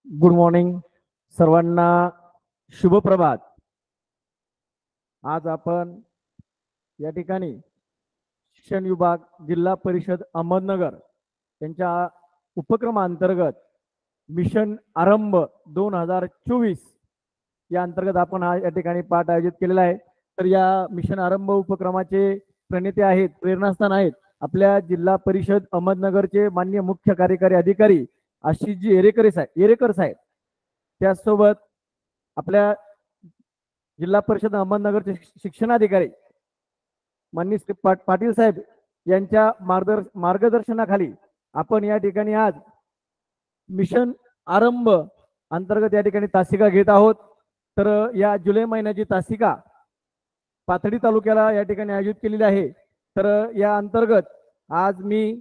Good morning सर्वांना, शुभ प्रभात. आज आपण या ठिकाणी शिक्षण विभाग जिल्हा परिषद अहमदनगर यांच्या उपक्रमांतर्गत मिशन आरंभ 2024 या अंतर्गत आपण या ठिकाणी पाठ आयोजित केलेला आहे. तर या मिशन आरंभ उपक्रमाचे प्रणेते आहेत, प्रेरणास्थान आहेत आपल्या जिल्हा परिषद अहमदनगरचे माननीय मुख्य कार्यकारी अधिकारी आशिषजी येरेकर साहेब. त्याचसोबत आपल्या जिल्हा परिषद अहमदनगरचे शिक्षणाधिकारी माननीय श्री पाटील साहेब यांच्या मार्गदर्शनाखाली आपण या ठिकाणी आज मिशन आरंभ अंतर्गत या ठिकाणी तासिका घेत आहोत. तर या जुलै महिन्याची तासिका पाथडी तालुक्याला या ठिकाणी आयोजित केलेली आहे. तर या अंतर्गत आज मी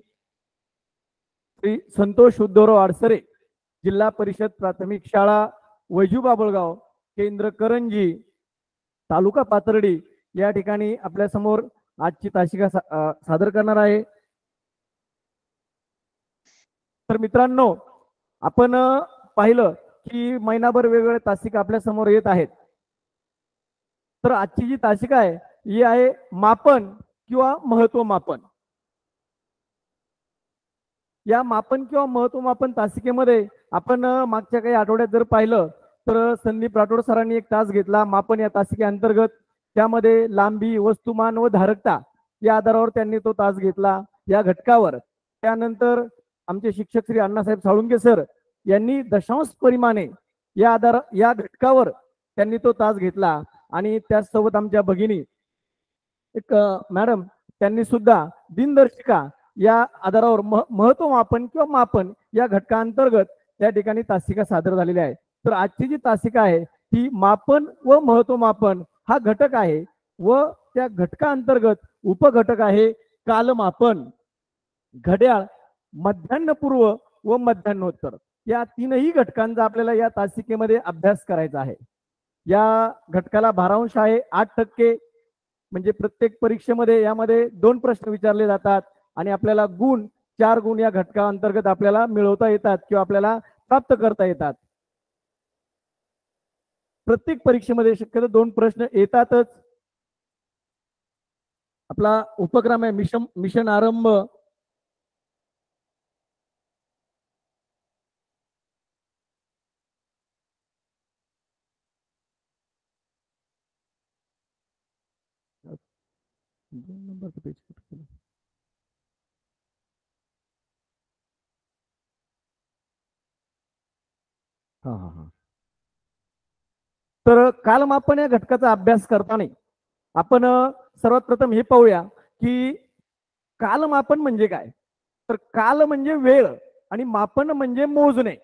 श्री संतोष उद्धवराव आडसरे, जिल्हा परिषद प्राथमिक शाळा वैजू बाबळगाव, केंद्र करंजी, तालुका पाथर्डी या ठिकाणी आपल्या समोर आजची तासिका सादर करणार आहे. तर मित्रांनो, आपण पाहिलं की महिनाभर वेगवेगळ्या तासिका आपल्या समोर येत आहेत. तर आजची जी तासिका आहे ही आहे मापन किंवा महत्व मापन. या मापन किंवा महत्व मापन तासिकेमध्ये आपण मागच्या काही आठवड्यात जर पाहिलं तर संदीप राठोड सरांनी एक तास घेतला मापन या तासिके अंतर्गत. त्यामध्ये लांबी, वस्तुमान व धारकता या आधारावर त्यांनी तो तास घेतला या घटकावर. त्यानंतर आमचे शिक्षक श्री अण्णासाहेब साळुंके सर यांनी दशांश परिमाणे या घटकावर त्यांनी तो तास घेतला. आणि त्याचसोबत आमच्या भगिनी एक मॅडम त्यांनी सुद्धा दिनदर्शिका या आधारावर महत्व मापन किंवा मापन या घटकांतर्गत त्या ठिकाणी तासिका सादर झालेली आहे. तर आजची जी तासिका आहे ती मापन व महत्व मापन हा घटक आहे व त्या घटकांतर्गत उपघटक आहे कालमापन, घड्याळ, मध्यान्हपूर्व व मध्यान्होत्तर या तीनही घटकांचा आपल्याला या तासिकेमध्ये अभ्यास करायचा आहे. या घटकाला भारांश आहे 8%. म्हणजे प्रत्येक परीक्षेमध्ये यामध्ये 2 प्रश्न विचारले जातात आणि आपल्याला 4 गुण या घटकांतर्गत आपल्याला मिळवता येतात किंवा आपल्याला प्राप्त करता येतात. प्रत्येक परीक्षेमध्ये शक्यतो 2 प्रश्न येतातच. आपला उपक्रम आहे मिशन आरंभ. तर कालमापन या घटकाचा अभ्यास करताना आपण सर्वात प्रथम हे पाहूया की कालमापन म्हणजे काय. तर काल म्हणजे वेळ आणि मापन म्हणजे मोजणे.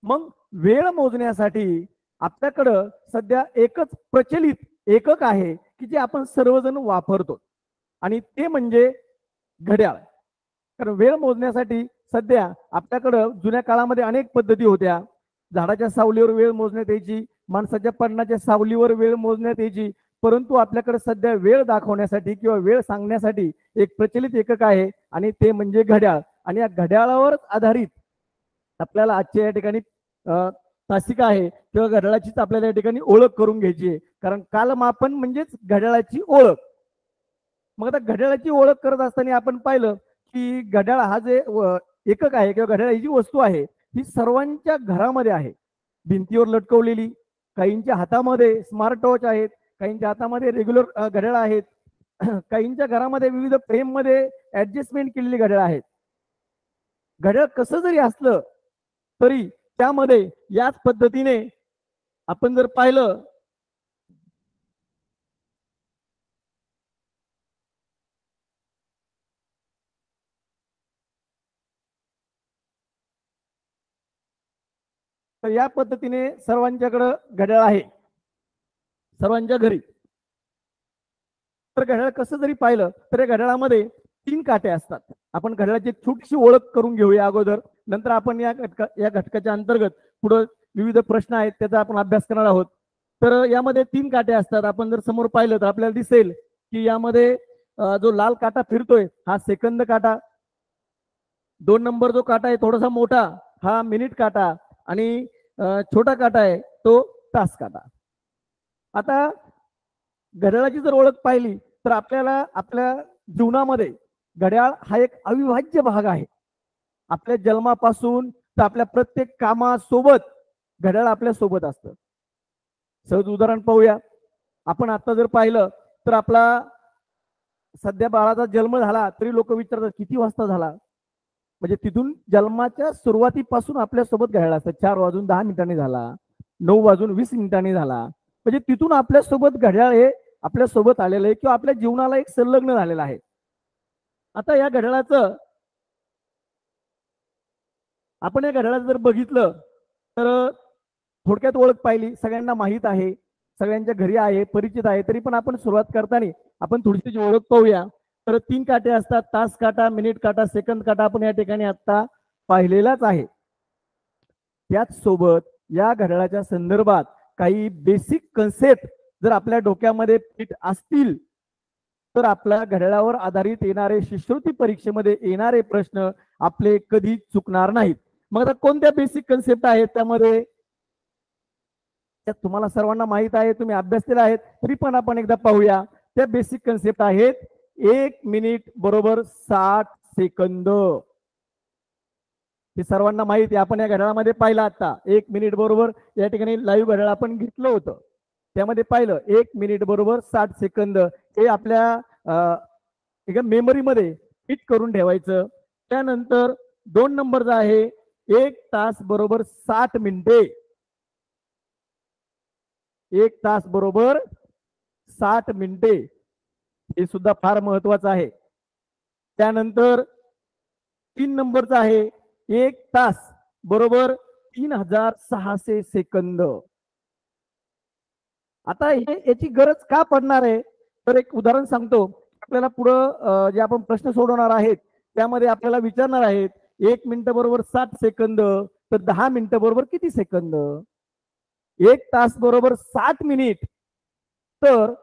मग वेळ मोजण्यासाठी आपल्याकडं सध्या एकच प्रचलित एकक आहे की जे आपण सर्वजण वापरतो आणि ते म्हणजे घड्याळ. कारण वेळ मोजण्यासाठी सध्या आपल्याकडं जुन्या काळामध्ये अनेक पद्धती होत्या. झाडाच्या सावलीवर वेळ मोजण्यात यायची, माणसाच्या पडण्याच्या सावलीवर वेळ मोजण्यात यायची. परंतु आपल्याकडे सध्या वेळ दाखवण्यासाठी किंवा वेळ सांगण्यासाठी एक प्रचलित एकक आहे आणि ते म्हणजे घड्याळ. आणि या घड्याळावर आधारित आपल्याला आजच्या या ठिकाणी तासिका आहे किंवा घड्याळाचीच आपल्याला या ठिकाणी ओळख करून घ्यायची आहे. कारण कालमापन म्हणजेच घड्याळाची ओळख. मग आता घड्याळाची ओळख करत असताना आपण पाहिलं की घड्याळ हा जे एकक आहे किंवा घड्याळ ही जी वस्तू आहे ही सर्वांच्या घरामध्ये आहे, भिंतीवर लटकवलेली. काहींच्या हातामध्ये स्मार्ट वॉच आहेत, काहींच्या हातामध्ये रेग्युलर घड्याळ आहेत, काहींच्या घरामध्ये विविध फ्रेम मध्ये ऍडजस्टमेंट केलेली घड्याळ आहेत. घड्याळ कसं जरी असलं तरी त्यामध्ये याच पद्धतीने आपण जर पाहिलं तर या पद्धतीने सर्वांच्याकडे घड्याळ आहे, सर्वांच्या घरी. तर घड्याळ कसं जरी पाहिलं तर या घड्याळामध्ये 3 काटे असतात. आपण घड्याळाची एक छोटीशी ओळख करून घेऊया अगोदर, नंतर आपण या घटकाच्या अंतर्गत पुढे विविध प्रश्न आहेत त्याचा आपण अभ्यास करणार आहोत. तर यामध्ये 3 काटे असतात. आपण जर समोर पाहिलं तर आपल्याला दिसेल की यामध्ये जो लाल काटा फिरतोय हा सेकंद काटा, 2 नंबर जो काटा आहे थोडासा मोठा हा मिनिट काटा आणि छोटा काटा आहे तो तास काटा. आता घड्याळाची जर ओळख पाहिली तर आपल्याला आपल्या जीवनामध्ये घड्याळ हा एक अविभाज्य भाग आहे. आपल्या जन्मापासून तर आपल्या प्रत्येक कामासोबत घड्याळ आपल्या सोबत असतं. सहज उदाहरण पाहूया. आपण आता जर पाहिलं तर आपला सध्या बाळाचा जन्म झाला तरी लोक विचारतात किती वाजता झाला. म्हणजे तिथून जन्माच्या सुरुवातीपासून आपल्या सोबत घड्याळ असतं. 4:10 झाला, 9:20 झाला, म्हणजे तिथून आपल्या सोबत घड्याळ हे आपल्या सोबत आलेलं आहे किंवा आपल्या जीवनाला एक संलग्न झालेलं आहे. आता या घड्याळाचं आपण या घड्याळाचं जर बघितलं तर थोडक्यात ओळख पाहिली, सगळ्यांना माहीत आहे, सगळ्यांच्या घरी आहे, परिचित आहे. तरी पण आपण सुरुवात करताना आपण थोडीशी ओळख पाहूया. तर 3 काटे असतात, तास काटा, मिनिट काटा, सेकंद काटा. आपण या ठिकाणी आता पाहिलेलाच आहे. त्याच सोबत या घड्याळाच्या संदर्भात काही बेसिक कन्सेप्ट जर आपल्या डोक्यामध्ये फिट असतील तर आपल्या घड्याळावर आधारित येणारे शिष्यवृत्ती परीक्षेमध्ये येणारे प्रश्न आपले कधी चुकणार नाहीत. मग आता कोणत्या बेसिक कन्सेप्ट आहेत त्यामध्ये तुम्हाला सर्वांना माहित आहे, तुम्ही अभ्यास केला आहे, तरी पण आपण एकदा पाहूया. त्या बेसिक कन्सेप्ट आहेत 1 मिनिट बरोबर 60 सेकंद. हे सर्वांना माहिती आहे. आपण या घड्याळामध्ये पाहिलं आता 1 मिनिट बरोबर या ठिकाणी लाईव्ह घड्याळ आपण घेतलं होतं, त्यामध्ये पाहिलं 1 मिनिट बरोबर 60 सेकंद. हे आपल्या मेमरीमध्ये फिट करून ठेवायचं. त्यानंतर 2 नंबरचा आहे 1 तास बरोबर 60 मिनिटे. 1 तास बरोबर 60 मिनिटे हे सुद्धा फार महत्वाचं आहे. त्यानंतर 3 नंबरचा आहे 1 तास बरोबर 3600 सेकंद. आता याची गरज का पडणार आहे तर एक उदाहरण सांगतो. आपल्याला पुढं जे आपण प्रश्न सोडवणार आहेत त्यामध्ये आपल्याला विचारणार आहेत 1 मिनिट बरोबर 60 सेकंद तर 10 मिनिटं बरोबर किती सेकंद. 1 तास बरोबर 60 मिनिट तर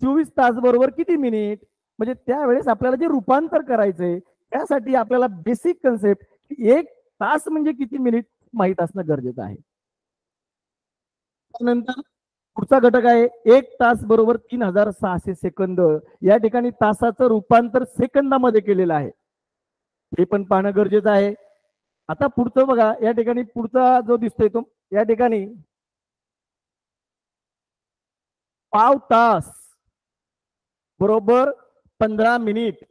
24 तास बरोबर किती मिनिट. म्हणजे त्यावेळेस आपल्याला जे रूपांतर करायचंय त्यासाठी आपल्याला बेसिक कन्सेप्ट 1 तास म्हणजे किती मिनिट माहित असणं गरजेचं आहे. त्यानंतर पुढचा घटक आहे 1 तास बरोबर 3600 सेकंद. या ठिकाणी तासाचं रूपांतर सेकंदामध्ये केलेलं आहे, हे पण पाहणं गरजेचं आहे. आता पुढचं बघा, या ठिकाणी पुढचा जो दिसतोय तो या ठिकाणी पाव तास बरोबर 15 मिनिट.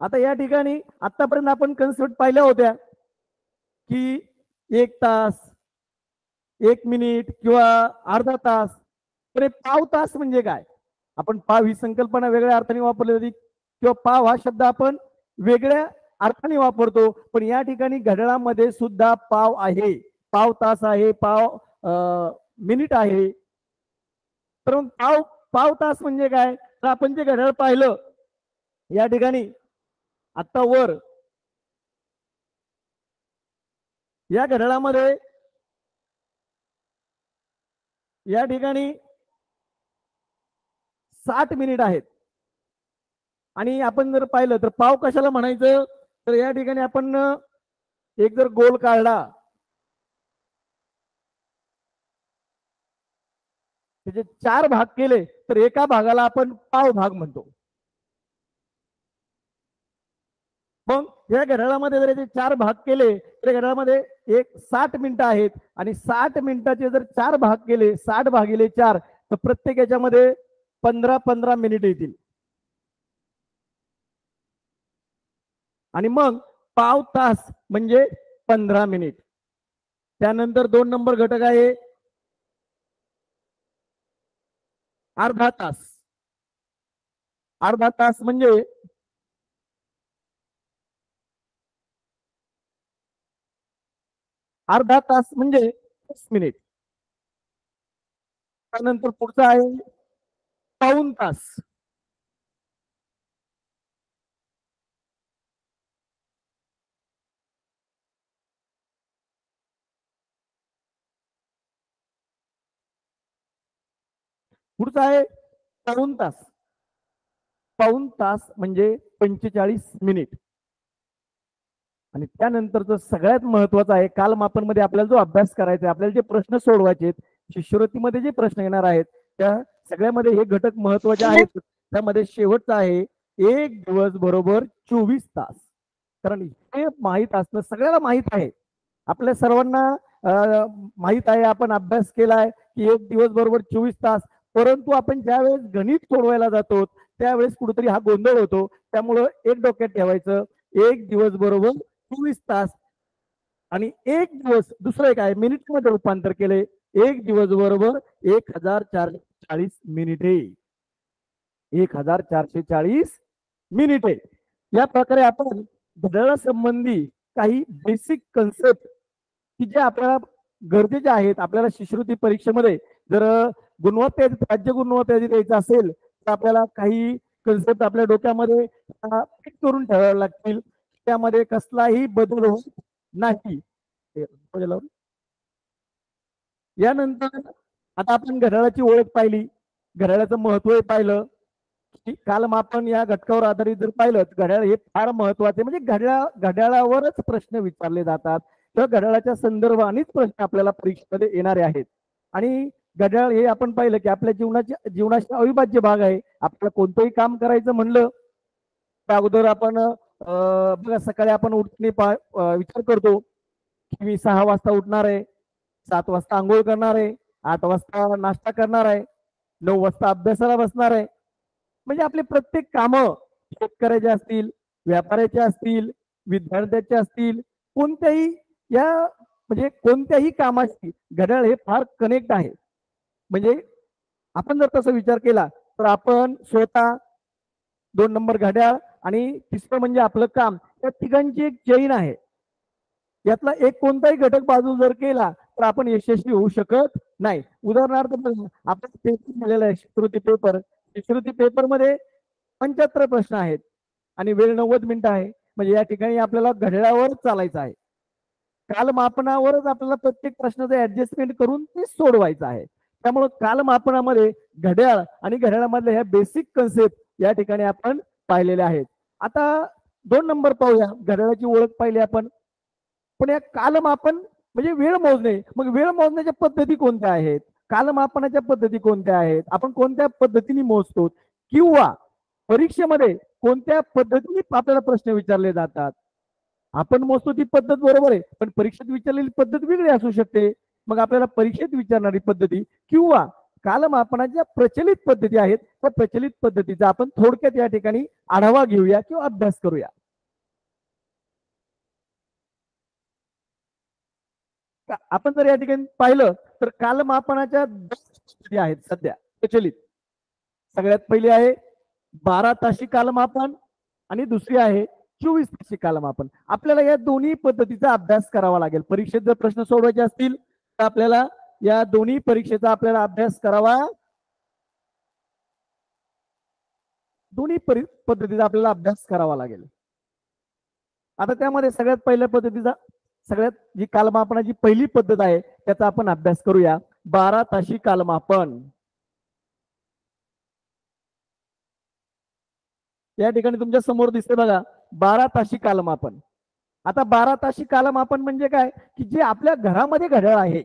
आता या ठिकाणी आतापर्यंत आपण कन्सेप्ट पाहिल्या होत्या की 1 तास, 1 मिनिट किंवा अर्धा तास. तर पाव तास म्हणजे काय. आपण पाव ही संकल्पना वेगळ्या अर्थाने वापरली होती किंवा पाव हा शब्द आपण वेगळ्या अर्थाने वापरतो, पण या ठिकाणी घड्याळामध्ये सुद्धा पाव आहे, पाव तास आहे, पाव मिनिट आहे. तर मग पाव पाव तास म्हणजे काय तर आपण जे घड्याळ पाहिलं या ठिकाणी आता वर या घड्याळामध्ये या ठिकाणी 60 मिनिट आहेत. आणि आपण जर पाहिलं तर पाव कशाला म्हणायचं तर या ठिकाणी आपण एक जर गोल काढला त्याचे 4 भाग केले तर एका भागाला आपण पाव भाग म्हणतो. मग या घड्याळामध्ये जर याचे 4 भाग केले तर घड्याळामध्ये एक 60 मिनिटं आहेत आणि 60 मिनिटाचे जर 4 भाग केले 60 भागिले 4 तर प्रत्येक याच्यामध्ये 15-15 मिनिट येतील. आणि मग पाव तास म्हणजे 15 मिनिट. त्यानंतर 2 नंबर घटक आहे अर्धा तास. अर्धा तास म्हणजे अर्धा तास म्हणजे 30 मिनिट. त्यानंतर पुढचा आहे पाऊण तास. पुढचा आहे पाऊण तास. पाऊण तास म्हणजे 45 मिनिट. आणि त्यानंतरचं सगळ्यात महत्वाचं आहे, कालमापन मध्ये आपल्याला जो अभ्यास करायचा आहे, आपल्याला जे प्रश्न सोडवायचे आहेत, शिष्यवृत्तीमध्ये जे प्रश्न येणार आहेत, त्या सगळ्यामध्ये हे घटक महत्वाचे आहेत. त्यामध्ये शेवटचा आहे 1 दिवस बरोबर 24 तास. कारण हे माहीत असणं सगळ्याला माहीत आहे, आपल्या सर्वांना माहीत आहे, आपण अभ्यास केलाय की 1 दिवस बरोबर 24 तास. परंतु आपण ज्यावेळेस गणित सोडवायला जातो त्यावेळेस कुठेतरी हा गोंधळ होतो. त्यामुळं एक डोक्यात ठेवायचं, 1 दिवस बरोबर 24 तास. आणि 1 दिवस दुसरं एक आहे, मिनिट मध्ये रूपांतर केले, 1 दिवस बरोबर 1440 मिनिटे. 1440 मिनिटे या प्रकारे आपण घड्याळासंबंधी काही बेसिक कन्सेप्ट की जे आपल्याला गरजेचे आहेत, आपल्याला शिष्यवृत्ती परीक्षेमध्ये जर गुणवत्ता राज्य गुणवत्ता द्यायचं असेल तर आपल्याला काही कन्सेप्ट आपल्या डोक्यामध्ये फिट करून ठेवावे लागतील. त्यामध्ये कसलाही बदल होत नाही. यानंतर आता आपण घड्याळाची ओळख पाहिली, घड्याळाचं महत्व पाहिलं, की कालमापन या घटकावर आधारित जर पाहिलं तर घड्याळ हे फार महत्वाचे, म्हणजे घड्याळावरच प्रश्न विचारले जातात तर घड्याळाच्या संदर्भानेच प्रश्न आपल्याला परीक्षेमध्ये येणारे आहेत. आणि घड्याळ हे आपण पाहिलं की आपल्या जीवनाचा अविभाज्य भाग आहे. आपल्याला कोणतंही काम करायचं म्हणलं त्या अगोदर आपण बघा, सकाळी आपण उठणे विचार करतो की मी 6 वाजता उठणार आहे, 7 वाजता आंघोळ करणार आहे, 8 वाजता नाश्ता करणार आहे, 9 वाजता अभ्यासाला बसणार आहे. म्हणजे आपले प्रत्येक कामं शेतकऱ्याचे असतील, व्यापाऱ्याचे असतील, विद्यार्थ्याचे असतील, कोणत्याही या म्हणजे कोणत्याही कामाशी घड्याळ हे फार कनेक्ट आहे. म्हणजे आपण जर तसा विचार केला तर आपण स्वतः, 2 नंबर घड्याळ आणि तिसरं म्हणजे आपलं काम, या तिघांची एक चेन आहे. यातला एक कोणताही घटक बाजू जर केला तर आपण यशस्वी होऊ शकत नाही. उदाहरणार्थ आपण पेपर दिलेला आहे, शिष्यवृत्ती पेपर मध्ये 75 प्रश्न आहेत आणि वेळ 90 मिनिटं आहे. म्हणजे या ठिकाणी आपल्याला घड्याळावरच चालायचं आहे, कालमापनावरच आपल्याला प्रत्येक प्रश्नाचं ऍडजस्टमेंट करून ते सोडवायचं आहे. त्यामुळे कालमापनामध्ये घड्याळ आणि घड्याळामधल्या ह्या बेसिक कन्सेप्ट या ठिकाणी आपण पाहिलेल्या आहेत. आता 2 नंबर पाहूया, घड्याळाची ओळख पाहिली आपण, पण या कालमापन म्हणजे वेळ मोजणे. मग वेळ मोजण्याच्या पद्धती कोणत्या आहेत, कालमापनाच्या पद्धती कोणत्या आहेत, आपण कोणत्या पद्धतीने मोजतो, किंवा परीक्षेमध्ये कोणत्या पद्धतीने आपल्याला प्रश्न विचारले जातात. आपण मोजतो ती पद्धत बरोबर आहे, पण परीक्षेत विचारलेली पद्धत वेगळी असू शकते. मग आपल्याला परीक्षेत विचारणारी पद्धती किंवा कालमापनाच्या प्रचलित पद्धती आहेत, त्या प्रचलित पद्धतीचा आपण थोडक्यात या ठिकाणी आढावा घेऊया किंवा अभ्यास करूया. आपण जर या ठिकाणी पाहिलं तर कालमापनाच्या 2 पद्धती आहेत सध्या प्रचलित. सगळ्यात पहिली आहे 12 ताशी कालमापन आणि दुसरी आहे 24 ताशी कालमापन. आपल्याला या दोन्ही पद्धतीचा अभ्यास करावा लागेल. परीक्षेत जर प्रश्न सोडवायचे असतील तर आपल्याला या दोन्ही परीक्षेचा आपल्याला अभ्यास करावा, दोन्ही पद्धतीचा आपल्याला अभ्यास करावा लागेल. आता त्यामध्ये सगळ्यात पहिल्या पद्धतीचा, सगळ्यात जी कालमापनाची पहिली पद्धत आहे त्याचा आपण अभ्यास करूया, 12 ताशी कालमापन. या ठिकाणी तुमच्या समोर दिसते बघा, 12 ताशी कालमापन. आता 12 ताशी कालमापन म्हणजे काय, की जे आपल्या घरामध्ये घड्याळ आहे,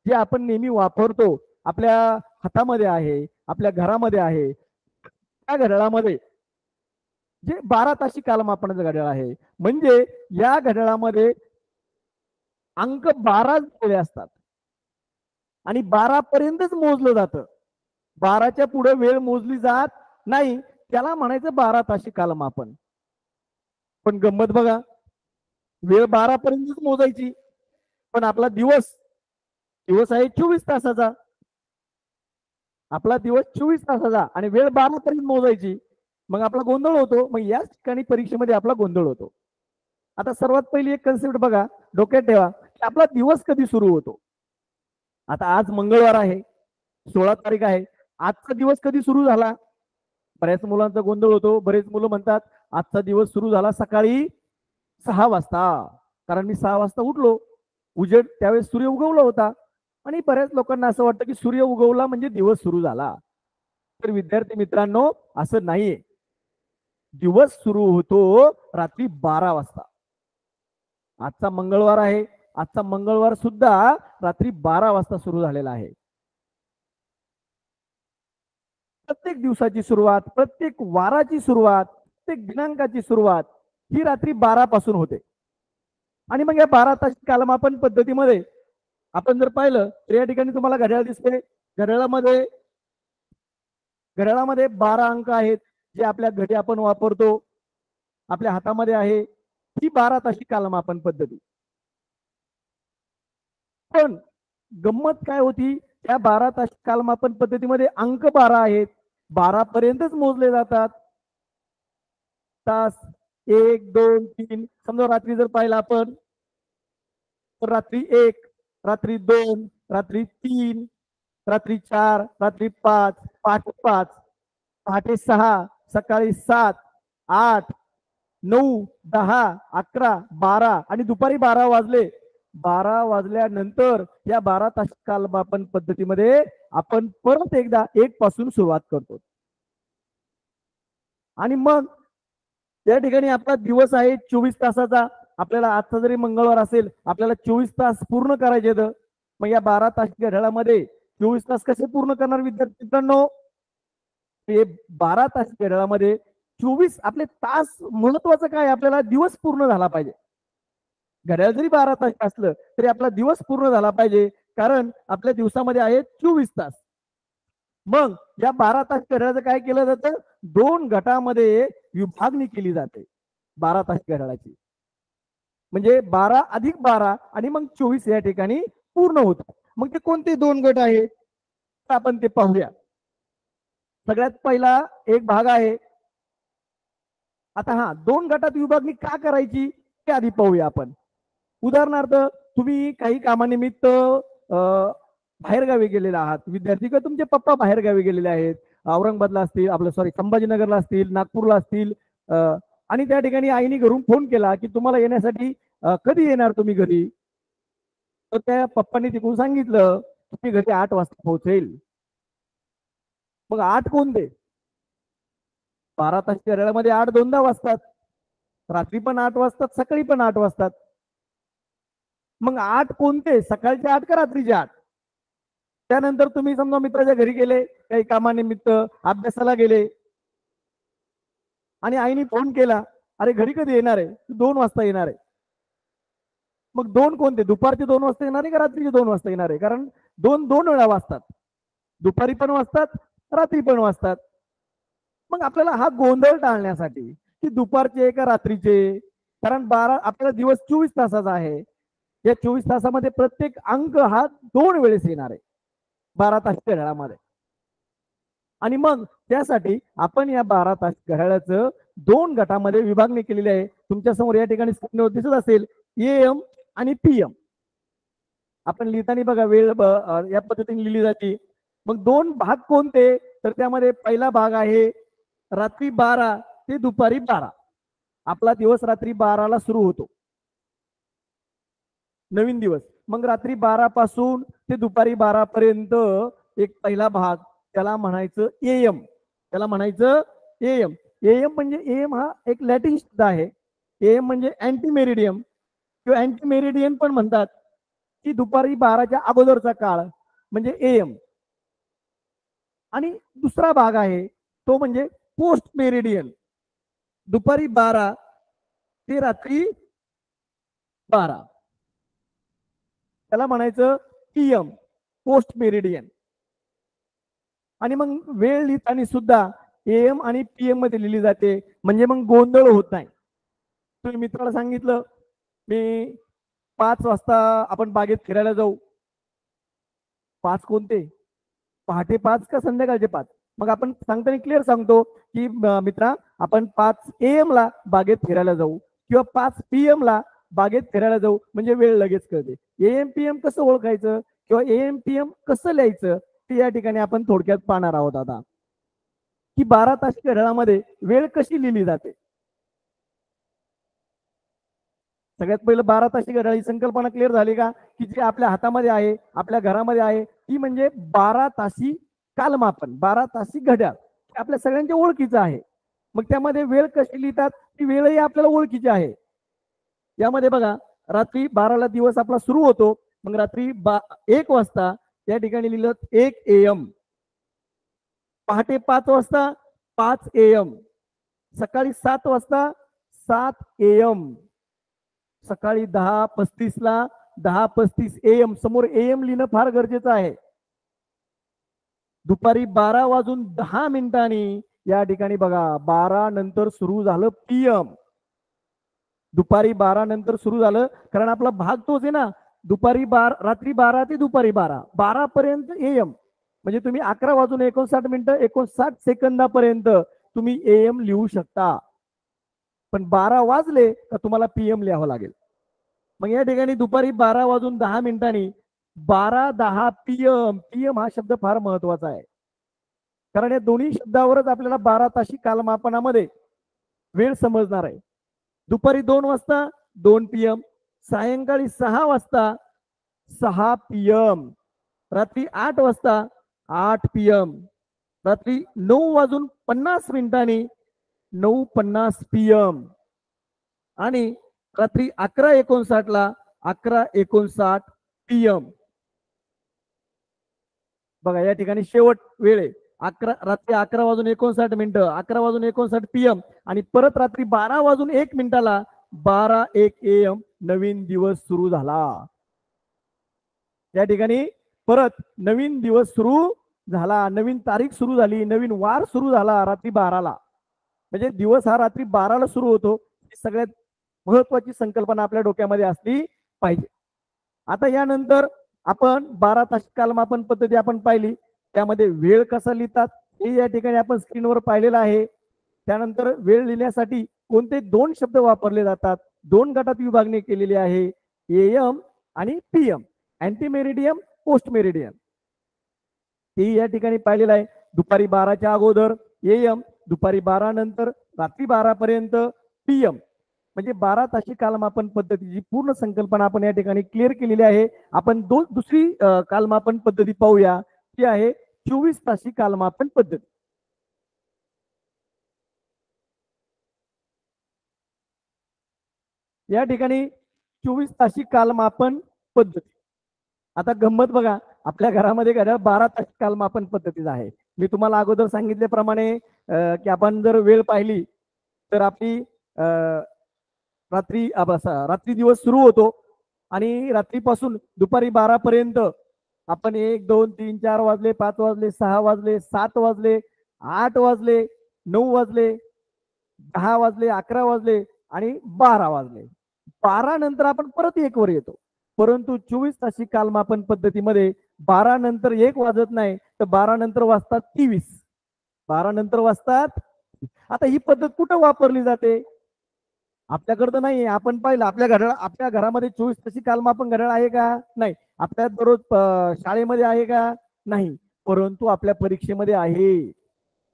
जे आपण नेहमी वापरतो, आपल्या हातामध्ये आहे, आपल्या घरामध्ये आहे, त्या घड्याळामध्ये जे 12 ताशी कालमापनाचं घड्याळ आहे, म्हणजे या घड्याळामध्ये अंक 12 दिलेले असतात आणि 12 पर्यंतच मोजलं जातं. 12च्या पुढे वेळ मोजली जात नाही, त्याला म्हणायचं 12 ताशी कालमापन. पण गंमत बघा, वेळ 12 पर्यंतच मोजायची, पण आपला दिवस आहे 24 तासाचा. आपला दिवस 24 तासाचा आणि वेळ 12 पर्यंत मोजायची. मग आपला गोंधळ होतो. मग याच ठिकाणी परीक्षेमध्ये आपला गोंधळ होतो. आता सर्वात पहिली एक कन्सेप्ट बघा, डोक्यात ठेवा, की आपला दिवस कधी सुरू होतो. आता आज मंगळवार आहे, 16 तारीख आहे. आजचा दिवस कधी सुरू झाला, बऱ्याच मुलांचा गोंधळ होतो. बरेच मुलं म्हणतात आजचा दिवस सुरू झाला सकाळी 6 वाजता, कारण मी 6 वाजता उठलो, उजेड त्यावेळेस सूर्य उगवला होता. आणि बऱ्याच लोकांना असं वाटतं की सूर्य उगवला म्हणजे दिवस सुरू झाला. तर विद्यार्थी मित्रांनो, असं नाहीये. दिवस सुरू होतो रात्री 12 वाजता. आजचा मंगळवार आहे. आजचा मंगळवार सुद्धा रात्री 12 वाजता सुरू झालेला आहे. प्रत्येक दिवसाची सुरुवात, प्रत्येक वाराची सुरुवात, प्रत्येक दिनांकाची सुरुवात ही रात्री 12 पासून होते. आणि मग या 12 तास कालमापन पद्धतीमध्ये आपण जर पाहिलं तर या ठिकाणी तुम्हाला घड्याळ दिसते. घड्याळामध्ये 12 अंक आहेत जे आपल्या घरी आपण वापरतो, आपल्या हातामध्ये आहे. ही 12 ताशी कालमापन पद्धती. पण गंमत काय होती, त्या 12 तास कालमापन पद्धतीमध्ये अंक 12 आहेत. 12 पर्यंतच मोजले जातात. तास 1, 2, 3 समजा रात्री जर पाहिलं आपण तर रात्री 1, रात्री 2, रात्री 3, रात्री 4, रात्री 5, पहाटे 5, पहाटे 6, सकाळी 7, 8, 9, 10, 11, 12 आणि दुपारी 12 वाजले. 12 वाजल्यानंतर या 12 तास कालमापन पद्धतीमध्ये आपण परत एकदा 1 पासून सुरुवात करतो. आणि मग या ठिकाणी आपला दिवस आहे 24 तासाचा. आपल्याला आजचा जरी मंगळवार असेल, आपल्याला 24 तास पूर्ण करायचे तर मग या 12 तास घड्याळामध्ये 24 तास कसे पूर्ण करणार विद्यार्थी मित्रांनो? हे 12 तास घड्याळामध्ये 24 आपले तास महत्वाचं काय, आपल्याला दिवस पूर्ण झाला पाहिजे. घड्याळ जरी 12 तास असलं तरी आपला दिवस पूर्ण झाला पाहिजे, कारण आपल्या दिवसामध्ये आहेत 24 तास. मग या 12 तास घड्याळाचं काय केलं जातं? 2 गटामध्ये विभागणी केली जाते 12 तास घड्याळाची. म्हणजे 12 अधिक 12 आणि मग 24 या ठिकाणी पूर्ण होतं. मग ते कोणते 2 गट आहेत आपण ते पाहूया. सगळ्यात पहिला एक भाग आहे. आता 2 गटात विभागणी का करायची ते आधी पाहूया आपण. उदाहरणार्थ तुम्ही काही कामानिमित्त बाहेरगावी गेलेले आहात विद्यार्थी, किंवा तुमचे पप्पा बाहेरगावी गेलेले आहेत, औरंगाबादला असतील, संभाजीनगरला असतील, नागपूरला असतील, आणि त्या ठिकाणी आईने घरून फोन केला की तुम्हाला येण्यासाठी कधी येणार तुम्ही घरी. तर त्या पप्पांनी तिकडून सांगितलं तुम्ही घरी 8 वाजता पोहोचेल. मग 8 कोणते? 12 तास घड्याळामध्ये 8 दोनदा वाजतात. रात्री पण 8 वाजतात, सकाळी पण 8 वाजतात. मग 8 कोणते? सकाळचे 8 का रात्रीचे 8? त्यानंतर तुम्ही समजा मित्राच्या घरी गेले, काही कामानिमित्त अभ्यासाला गेले आणि आईने फोन केला, अरे घरी कधी येणार आहे? 2 वाजता येणार आहे. मग 2 कोणते? दुपारचे 2 वाजता येणार आहे का रात्रीचे 2 वाजता येणार आहे? कारण 2 वेळा वाजतात, दुपारी पण वाजतात, रात्री पण वाजतात. मग आपल्याला हा गोंधळ टाळण्यासाठी की दुपारचे का रात्रीचे, कारण आपल्याला दिवस 24 तासाचा आहे. या 24 तासामध्ये प्रत्येक अंक हा 2 वेळेस येणार आहे 12 तास घड्याळामध्ये. आणि मग त्यासाठी आपण या 12 तास घड्याळाचं 2 गटामध्ये विभागणी केलेली आहे. तुमच्या समोर या ठिकाणी स्क्रीनवर दिसत असेल AM आणि PM. आपण लिहिताना बघा वेळ या पद्धतीने लिहिली जाते. मग 2 भाग कोणते? तर त्यामध्ये पहिला भाग आहे रात्री 12 ते दुपारी 12. आपला दिवस रात्री 12ला सुरू होतो, नवीन दिवस. मग रात्री 12 पासून ते दुपारी 12 पर्यंत एक पहिला भाग, त्याला म्हणायचं AM. त्याला म्हणायचं AM. AM म्हणजे AM हा एक लॅटिन शब्द आहे. AM म्हणजे अँटी मेरिडियम किंवा अँटी मेरिडियन पण म्हणतात, की दुपारी 12च्या अगोदरचा काळ म्हणजे AM. आणि दुसरा भाग आहे तो म्हणजे पोस्ट मेरिडियन, दुपारी 12 ते रात्री 12, त्याला म्हणायचं PM, पोस्ट मेरिडियन. आणि मग वेळ लिहिताना सुद्धा AM आणि PM मध्ये लिहिली जाते, म्हणजे मग गोंधळ होत नाही. तुम्ही मित्राला सांगितलं मी 5 वाजता आपण बागेत फिरायला जाऊ. 5 कोणते? पहाटे 5 का संध्याकाळचे 5? मग आपण सांगताना क्लिअर सांगतो की मित्रा आपण 5 AM ला बागेत फिरायला जाऊ किंवा 5 PM ला बागेत फिरायला जाऊ, म्हणजे वेळ लगेच कळते. AM PM कसं ओळखायचं किंवा AM PM कसं लिहायचं ते या ठिकाणी आपण थोडक्यात पाहणार आहोत आता, की 12 तास घड्याळामध्ये वेळ कशी लिहिली जाते. सगळ्यात पहिलं 12 ताशी घड्याळ ही संकल्पना क्लिअर झाली का, की जी आपल्या हातामध्ये आहे, आपल्या घरामध्ये आहे, ती म्हणजे 12 तासी कालमापन, 12 तासी घड्याळ आपल्या सगळ्यांच्या ओळखीचं आहे. मग त्यामध्ये वेळ कशी लिहितात ती वेळही आपल्याला ओळखीची आहे. यामध्ये बघा रात्री 12ला दिवस आपला सुरू होतो. मग रात्री 1 वाजता या ठिकाणी लिहिलं 1 AM. पहाटे 5 वाजता 5 AM. सकाळी 7 वाजता 7 AM. सकाळी 10:35ला 10:35 AM. समोर AM लिहिणं फार गरजेचं आहे. दुपारी 12:10 या ठिकाणी बघा 12 नंतर सुरू झालं PM. दुपारी 12 नंतर सुरू झालं, कारण आपला भाग तोच आहे ना. रात्री 12 ते दुपारी 12 पर्यंत AM. म्हणजे तुम्ही 11:59 59 सेकंदापर्यंत तुम्ही AM लिहू शकता. पण 12 वाजले तर तुम्हाला PM लिहावं लागेल. मग या ठिकाणी दुपारी 12:10 12:10 PM. PM हा शब्द फार महत्वाचा आहे, कारण या दोन्ही शब्दावरच आपल्याला 12 ताशी कालमापनामध्ये वेळ समजणार आहे. दुपारी 2 वाजता 2 PM. सायंकाळी 6 वाजता 6 PM. रात्री 8 वाजता 8 PM. रात्री 9:50 9:50 PM. आणि रात्री 11:59 11:59 PM. बघा या ठिकाणी शेवट वेळ आहे रात्री 11:59 11:59 PM. आणि परत रात्री 12:01 12:01 AM नवीन दिवस सुरू झाला. या ठिकाणी परत नवीन दिवस सुरू झाला, नवीन तारीख सुरू झाली, नवीन वार सुरू झाला रात्री 12ला. म्हणजे दिवस हा रात्री 12ला सुरू होतो. ही सगळ्यात महत्वाची संकल्पना आपल्या डोक्यामध्ये असली पाहिजे. आता यानंतर आपण 12 ताशी कालमापन पद्धती आपण पाहिली. त्यामध्ये वेळ कसा लिहितात हे या ठिकाणी आपण स्क्रीनवर पाहिलेलं आहे. त्यानंतर वेळ लिहिण्यासाठी कोणते 2 शब्द वापरले जातात, 2 गटात विभागणी केलेली आहे, AM आणि PM. Anti meridiem, post meridiem. ते या ठिकाणी पाहिलेलं आहे. दुपारी 12च्या अगोदर AM, दुपारी 12 नंतर रात्री 12 पर्यंत PM. म्हणजे 12 ताशी कालमापन पद्धतीची पूर्ण संकल्पना आपण या ठिकाणी क्लिअर केलेली आहे. आपण दुसरी कालमापन पद्धती पाहूया, ती आहे 24 ताशी कालमापन पद्धती. या ठिकाणी 24 ताशी कालमापन पद्धती. आता गंमत बघा, आपल्या घरामध्ये घड्याळ 12 ताशी कालमापन पद्धतीच आहे. मी तुम्हाला अगोदर सांगितल्याप्रमाणे की आपण जर वेळ पाहिली तर आपली रात्री दिवस सुरू होतो आणि रात्रीपासून दुपारी 12 पर्यंत आपण 1 2 3 4 वाजले, 5 वाजले, 6 वाजले, 7 वाजले, 8 वाजले, 9 वाजले, 10 वाजले, 11 वाजले आणि 12 वाजले. 12 नंतर आपण परत 1 वर येतो. परंतु 24 ताशी कालमापन पद्धतीमध्ये 12 नंतर 1 वाजत नाही, तर 12 नंतर वाजतात 23. 12 नंतर वाजतात. आता ही पद्धत कुठं वापरली जाते? आपल्याकडं नाही. आपण पाहिलं आपल्या घरामध्ये 24 ताशी कालमापन घड्याळ आहे का? नाही. आपल्या दररोज शाळेमध्ये आहे का? नाही. परंतु आपल्या परीक्षेमध्ये आहे.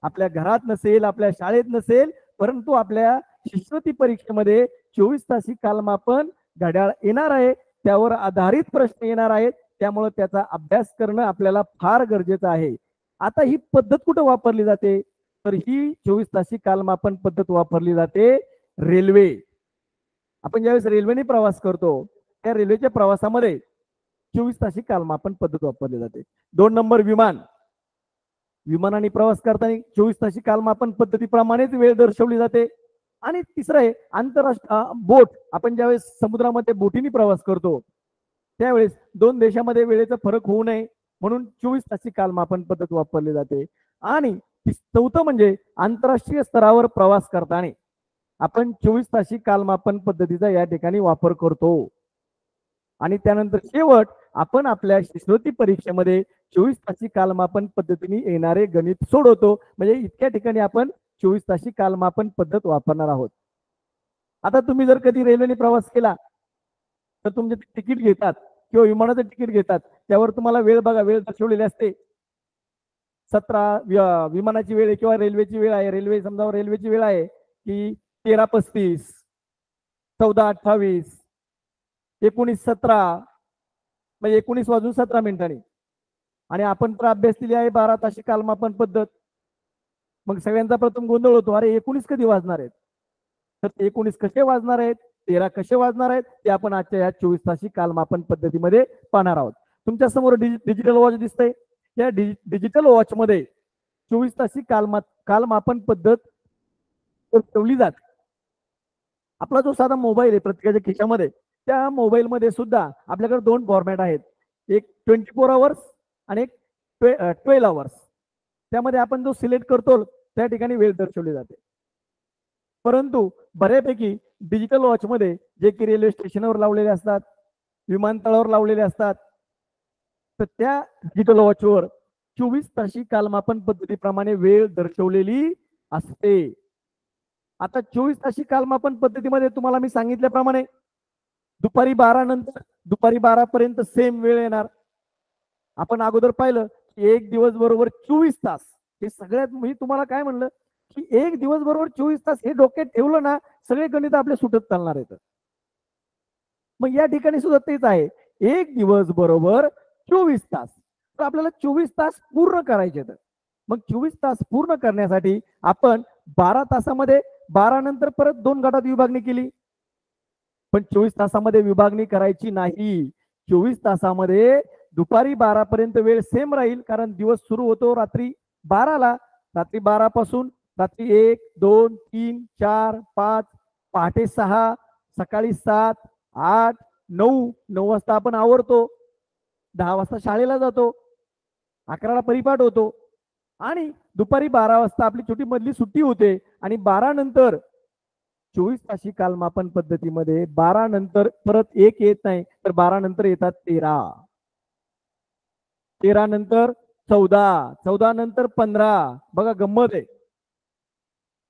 आपल्या घरात नसेल, आपल्या शाळेत नसेल, परंतु आपल्या शिष्यवृत्ती परीक्षेमध्ये 24 ताशी कालमापन घड्याळ येणार आहे. त्यावर आधारित प्रश्न येणार आहेत. त्यामुळे त्याचा अभ्यास करणं आपल्याला फार गरजेचं आहे. आता ही पद्धत कुठं वापरली जाते? तर ही 24 ताशी कालमापन पद्धत वापरली जाते रेल्वे. आपण ज्यावेळेस रेल्वेने प्रवास करतो, त्या रेल्वेच्या प्रवासामध्ये 24 ताशी कालमापन पद्धत वापरली जाते. 2 नंबर विमानाने प्रवास करताना 24 ताशी कालमापन पद्धतीप्रमाणेच वेळ दर्शवली जाते. आणि तिसरं आहे आंतरराष्ट्रीय बोट. आपण ज्यावेळेस समुद्रामध्ये बोटीने प्रवास करतो त्यावेळेस 2 देशामध्ये वेळेचा फरक होऊ नये म्हणून 24 ताशी कालमापन पद्धत वापरली जाते. आणि चौथं म्हणजे आंतरराष्ट्रीय स्तरावर प्रवास करताना आपण 24 ताशी कालमापन पद्धतीचा या ठिकाणी वापर करतो. आणि त्यानंतर शेवट आपण आपल्या शिष्यवृत्ती परीक्षेमध्ये 24 ताशी कालमापन पद्धतीने येणारे गणित सोडवतो. म्हणजे इतक्या ठिकाणी आपण 24 ताशी कालमापन पद्धत वापरणार आहोत. आता तुम्ही जर कधी रेल्वेने प्रवास केला तर तुमचे तिकीट घेतात किंवा विमानाचं तिकीट घेतात, त्यावर तुम्हाला वेळ बघा, वेळ दर्शवलेली असते. 17 विमानाची वेळ आहे किंवा रेल्वेची वेळ आहे. रेल्वेची वेळ आहे की 13:35, 14:28, 19:17, म्हणजे 19:17. आणि आपण तर अभ्यास दिली आहे 12 ताशी कालमापन पद्धत. मग सगळ्यांचा प्रथम गोंधळ होतो, अरे 19 कधी वाजणार आहेत? तर 19 कसे वाजणार आहेत 13 कसे वाजणार आहेत ते आपण आजच्या या 24 तासी कालमापन पद्धतीमध्ये पाहणार आहोत. तुमच्या समोर डिजिटल वॉच दिसतंय. या डिजिटल वॉच मध्ये 24 तासी कालमापन पद्धत ठेवली जाते. आपला जो साधा मोबाईल आहे प्रत्येकाच्या खिशामध्ये, त्या मोबाईल मध्ये सुद्धा आपल्याकडे दोन फॉर्मॅट आहेत, एक 24 आवर्स आणि एक 12 आवर्स. त्यामध्ये आपण जो सिलेक्ट करतो त्या ठिकाणी वेळ दर्शवली जाते. परंतु बऱ्यापैकी डिजिटल वॉच मध्ये जे की रेल्वे स्टेशनवर लावलेले असतात, विमानतळावर लावलेले असतात, तर त्या डिजिटल वॉचवर 24 तासी कालमापन पद्धतीप्रमाणे वेळ दर्शवलेली असते. आता 24 तासी कालमापन पद्धतीमध्ये तुम्हाला मी सांगितल्याप्रमाणे दुपारी 12 नंतर दुपारी 12 पर्यंत सेम वेळ येणार. आपण अगोदर पाहिलं की एक दिवस बरोबर 24 तास. हे सगळ्यात मी तुम्हाला काय म्हणलं की एक दिवस बरोबर 24 तास हे डोक्यात ठेवलं ना, सगळे गणित आपले सुटत चालणार आहेत. मग या ठिकाणी सुद्धा तेच आहे, एक दिवस बरोबर 24 तास. तर आपल्याला 24 तास पूर्ण करायचे आहेत. मग 24 तास पूर्ण करण्यासाठी आपण 12 तासामध्ये 12 नंतर परत 2 गटात विभागणी केली. पण 24 तासामध्ये विभागणी करायची नाही. 24 तासामध्ये दुपारी 12 पर्यंत वेळ सेम राहील, कारण दिवस सुरू होतो रात्री 12ला. रात्री 12 पासून रात्री 1, 2, 3, 4, 5, पहाटे 6, सकाळी 7, 8, 9 वाजता आपण आवरतो, 10 वाजता शाळेला जातो, 11ला परिपाठ होतो आणि दुपारी 12 वाजता आपली छोटी मधली सुट्टी होते. आणि 12 नंतर 24 तासी कालमापन पद्धतीमध्ये 12 नंतर परत एक येत नाही, तर 12 नंतर येतात 13, 13 नंतर 14, 14 नंतर 15. बघा गंमत आहे,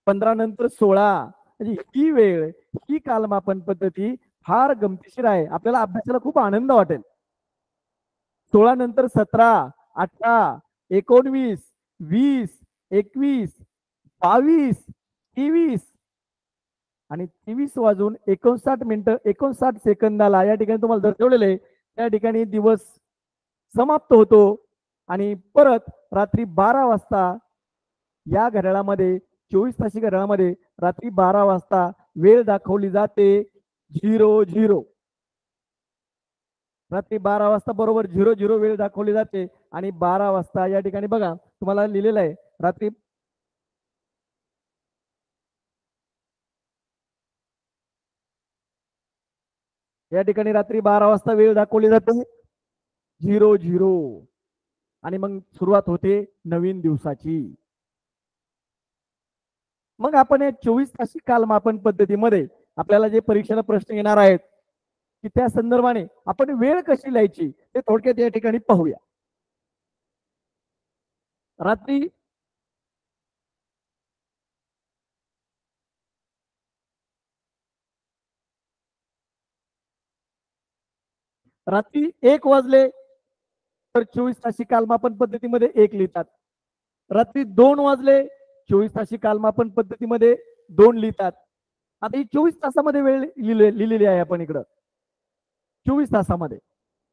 15 नंतर 16. म्हणजे ही वेळ, ही कालमापन पद्धती फार गमतीशीर आहे. आपल्याला अभ्यासाला खूप आनंद वाटेल. 16 नंतर 17, 18, 19, 20, 21, 22, 23 आणि 23 वाजून 59 मिनिटं 59 सेकंदाला या ठिकाणी तुम्हाला दर्शवलेले आहे. त्या ठिकाणी दिवस समाप्त होतो आणि परत रात्री 12 वाजता या घड्याळामध्ये 24 तासी घड्याळामध्ये रात्री 12 वाजता वेळ दाखवली जाते 00. रात्री 12 वाजता बरोबर 00 वेळ दाखवली जाते. आणि 12 वाजता या ठिकाणी बघा तुम्हाला लिहिलेलं आहे रात्री या ठिकाणी रात्री 12 वाजता वेळ दाखवली जाते 00. आणि मग सुरुवात होते नवीन दिवसाची. मग आपण या 24 तासी कालमापन पद्धतीमध्ये आपल्याला जे परीक्षेला प्रश्न येणार आहेत की त्या संदर्भाने आपण वेळ कशी लिहायची ते थोडक्यात या ठिकाणी पाहूया. रात्री रात्री 1 वाजले तर 24 तासी कालमापन पद्धतीमध्ये 1 लिहितात. रात्री 2 वाजले 24 तासी कालमापन पद्धतीमध्ये 2 लिहितात. आता ही 24 तासामध्ये वेळ लिहिलेली आहे आपण इकडं 24 तासामध्ये,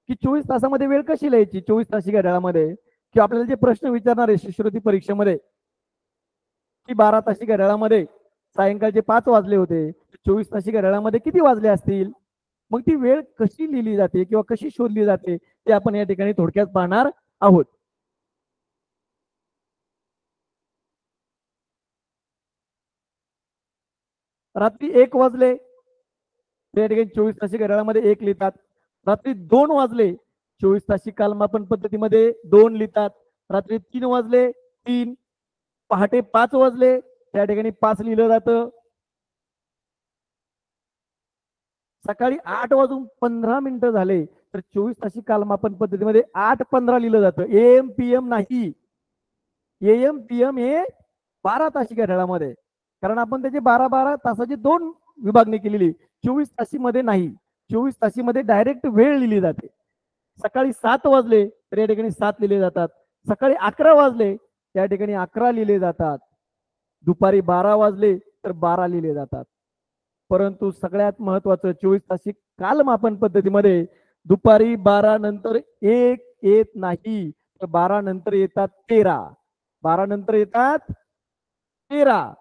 की 24 तासामध्ये वेळ कशी लिहायची 24 तासी घड्याळामध्ये, की आपल्याला जे प्रश्न विचारणार आहे शिष्यवृत्ती परीक्षेमध्ये की 12 तासी घड्याळामध्ये सायंकाळचे 5 वाजले होते, 24 तासी घड्याळामध्ये किती वाजले असतील. मग ती वेळ कशी लिहिली जाते किंवा कशी शोधली जाते ते आपण या ठिकाणी थोडक्यात पाहणार आहोत. रात्री 1 वाजले त्या ठिकाणी 24 तासी घड्याळामध्ये 1 लिहितात. रात्री 2 वाजले 24 तासी कालमापन पद्धतीमध्ये 2 लिहितात. रात्री 3 वाजले 3, पहाटे 5 वाजले त्या ठिकाणी 5 लिहिलं जातं. सकाळी 8 वाजून 15 मिनिटं झाले तर 24 तासी कालमापन पद्धतीमध्ये 8:15 लिहिलं जातं. AM PM नाही, AM PM हे 12 तासी घड्याळामध्ये, कारण आपण त्याची 12-12 तासाची 2 विभागणी केलेली. 24 तासीमध्ये नाही, 24 तासीमध्ये डायरेक्ट वेळ लिहिली जाते. सकाळी 7 वाजले तर या ठिकाणी 7 लिहिले जातात. सकाळी 11 वाजले त्या ठिकाणी 11 लिहिले जातात. दुपारी 12 वाजले तर 12 लिहिले जातात. परंतु सगळ्यात महत्वाचं 24 तासी कालमापन पद्धतीमध्ये दुपारी 12 नंतर 1 येत नाही, तर 12 नंतर येतात 13, 12 नंतर येतात 13.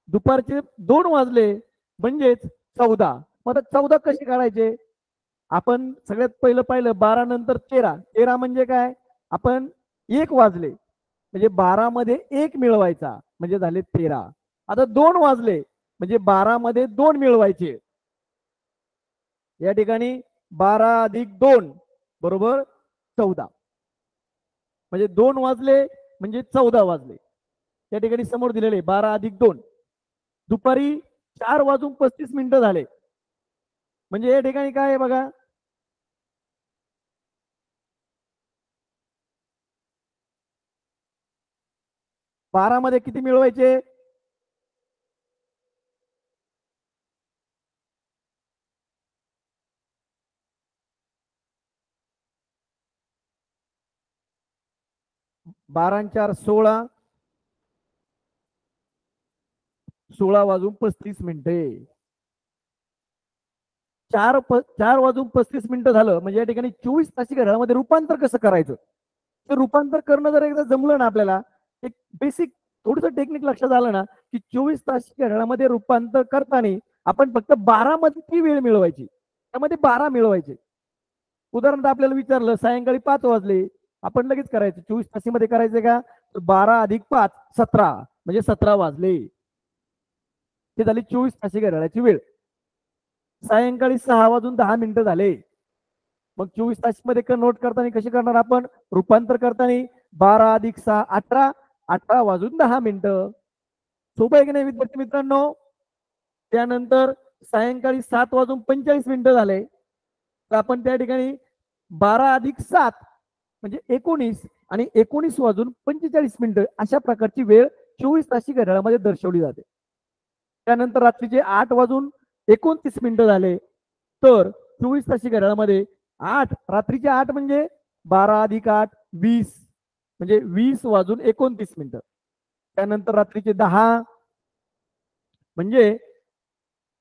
दुपारचे 2 वाजले म्हणजेच 14. मग आता 14 कसे काढायचे? आपण सगळ्यात पहिलं पाहिलं 12 नंतर 13. 13 म्हणजे काय? आपण 1 वाजले म्हणजे 12 मध्ये 1 मिळवायचा म्हणजे झाले 13. आता 2 वाजले म्हणजे 12 मध्ये 2 मिळवायचे. या ठिकाणी 12 अधिक 2 बरोबर 14. म्हणजे 2 वाजले म्हणजे 14 वाजले. या ठिकाणी समोर दिलेले 12 अधिक 2. दुपारी 4:35 झाले. म्हणजे या ठिकाणी काय आहे बघा, 12 मध्ये किती मिळवायचे? 12 आणि 4 16. 16:35. 4:35 झालं म्हणजे या ठिकाणी 24 तासी घड्याळामध्ये रूपांतर कसं करायचं? ते रूपांतर करणं जर एकदा जमलं ना आपल्याला, एक बेसिक थोडंसं टेक्निक लक्षात आलं ना, की 24 तासी घड्याळामध्ये रूपांतर करताना आपण फक्त 12 मध्ये ती वेळ मिळवायची, त्यामध्ये 12 मिळवायचे. उदाहरणार्थ आपल्याला विचारलं सायंकाळी 5 वाजले, आपण लगेच करायचं 24 तासीमध्ये करायचं का? 12 अधिक 5 17 म्हणजे 17 वाजले. ते झाली 24 तासी घड्याळाची वेळ. सायंकाळी 6:10 झाले. मग 24 तासमध्ये नोट करताना कशी करणार आपण? रूपांतर करताना 12 अधिक 6 18. 18:10. सोपं आहे की नाही विद्यार्थी मित्रांनो? त्यानंतर सायंकाळी 7:45 झाले तर आपण त्या ठिकाणी 12 अधिक 7 म्हणजे 19 आणि 19:45 अशा प्रकारची वेळ 24 तासी घड्याळामध्ये दर्शवली जाते. त्यानंतर रात्रीचे 8:29 झाले तर 24 तासी घड्याळामध्ये रात्रीचे 8 म्हणजे 12 अधिक 8 20 म्हणजे 20:29. त्यानंतर रात्रीचे 10 म्हणजे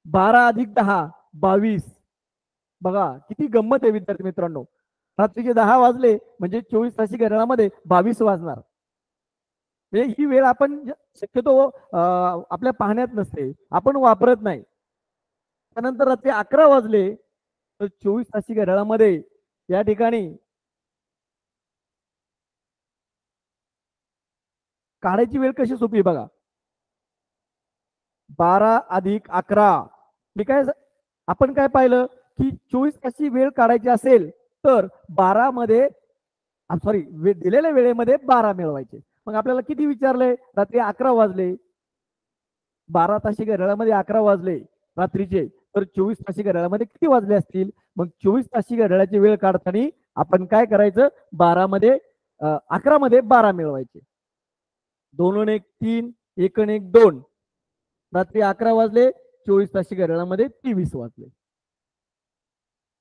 12 अधिक 10 22. बघा किती गंमत आहे विद्यार्थी मित्रांनो. रात्रीचे 10 वाजले म्हणजे 24 तासी घड्याळामध्ये 22 वाजणार. म्हणजे ही वेळ आपण शक्यतो आपल्या पाहण्यात नसते, आपण वापरत नाही. त्यानंतर रात्री 11 वाजले तर 24 तासी घड्याळामध्ये या ठिकाणी काढायची वेळ कशी सोपी बघा. 12 अधिक 11. मी काय आपण काय पाहिलं की 24 तासी वेळ काढायची असेल तर 12 मध्ये सॉरी दिलेल्या वेळेमध्ये 12 मिळवायचे. मग आपल्याला किती विचारलंय? रात्री 11 वाजले. 12 तासी घड्याळामध्ये 11 वाजले रात्रीचे तर 24 तासी घड्याळामध्ये किती वाजले असतील? मग 24 तासी घड्याळाची वेळ काढताना आपण काय करायचं? 12 मध्ये 11 मध्ये 12 मिळवायचे. 2 1 3 1 1 2. रात्री 11 वाजले 24 तासी घड्याळामध्ये 23 वाजले.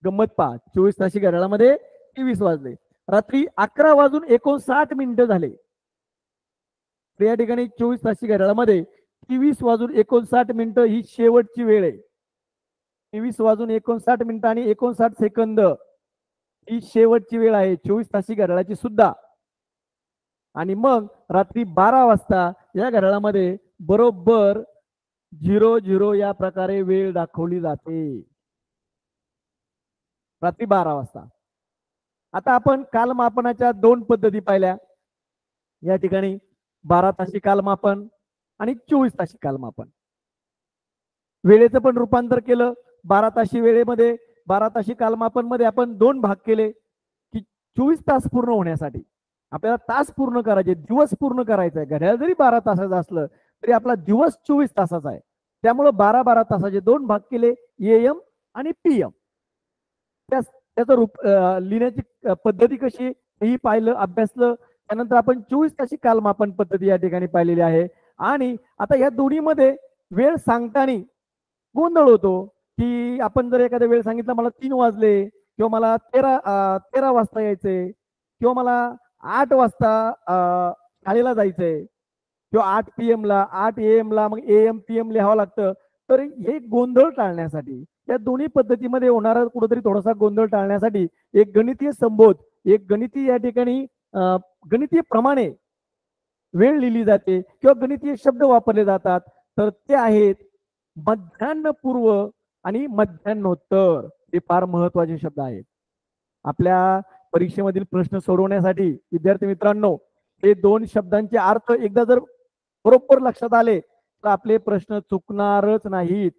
गंमत पहा, 24 तासी घड्याळामध्ये 23 वाजले. रात्री 11:59 झाले. या ठिकाणी 24 तासी घड्याळामध्ये 23:59 ही शेवटची वेळ आहे. 23:59 आणि 59 सेकंद ही शेवटची वेळ आहे 24 तासी घड्याळाची सुद्धा. आणि मग रात्री 12 वाजता या घड्याळामध्ये बरोबर 00 या प्रकारे वेळ दाखवली जाते. रात्री 12 वाजता. आता आपण कालमापनाच्या 2 पद्धती पाहिल्या. या ठिकाणी 12 तासी कालमापन आणि 24 तासी कालमापन. वेळेचं पण रूपांतर केलं. 12 तासी वेळेमध्ये 12 तासी कालमापन मध्ये आपण 2 भाग केले की 24 तास पूर्ण होण्यासाठी आपल्याला तास पूर्ण करायचे, दिवस पूर्ण करायचा आहे. घड्याळ जरी 12 तासाचं असलं तरी आपला दिवस 24 तासाचा आहे. त्यामुळे 12-12 तासाचे 2 भाग केले, AM आणि PM. त्याचं रूप लिहिण्याची पद्धती कशी ही पाहिलं, अभ्यासलं. त्यानंतर आपण 24 तासी कालमापन पद्धती या ठिकाणी पाहिलेली आहे. आणि आता या दोन्हीमध्ये वेळ सांगताना गोंधळ होतो की आपण जर एखाद्या वेळ सांगितलं मला 3 वाजले किंवा मला 13 वाजता यायचंय किंवा मला 8 वाजता शाळेला जायचंय किंवा 8 PM ला 8 AM ला मग AM PM लिहावं लागतं. तर हे गोंधळ टाळण्यासाठी या दोन्ही पद्धतीमध्ये होणारा कुठेतरी थोडासा गोंधळ टाळण्यासाठी एक गणितीय संबोध, एक गणितीय या ठिकाणी गणितीय प्रमाणे वेळ लिहिली जाते किंवा गणितीय शब्द वापरले जातात. तर ते आहेत मध्यान्हपूर्व आणि मध्यान्होत्तर हे फार महत्वाचे शब्द आहेत. आपल्या परीक्षेमधील प्रश्न सोडवण्यासाठी विद्यार्थी मित्रांनो, हे दोन शब्दांचे अर्थ एकदा जर बरोबर लक्षात आले तर आपले प्रश्न चुकणारच नाहीत.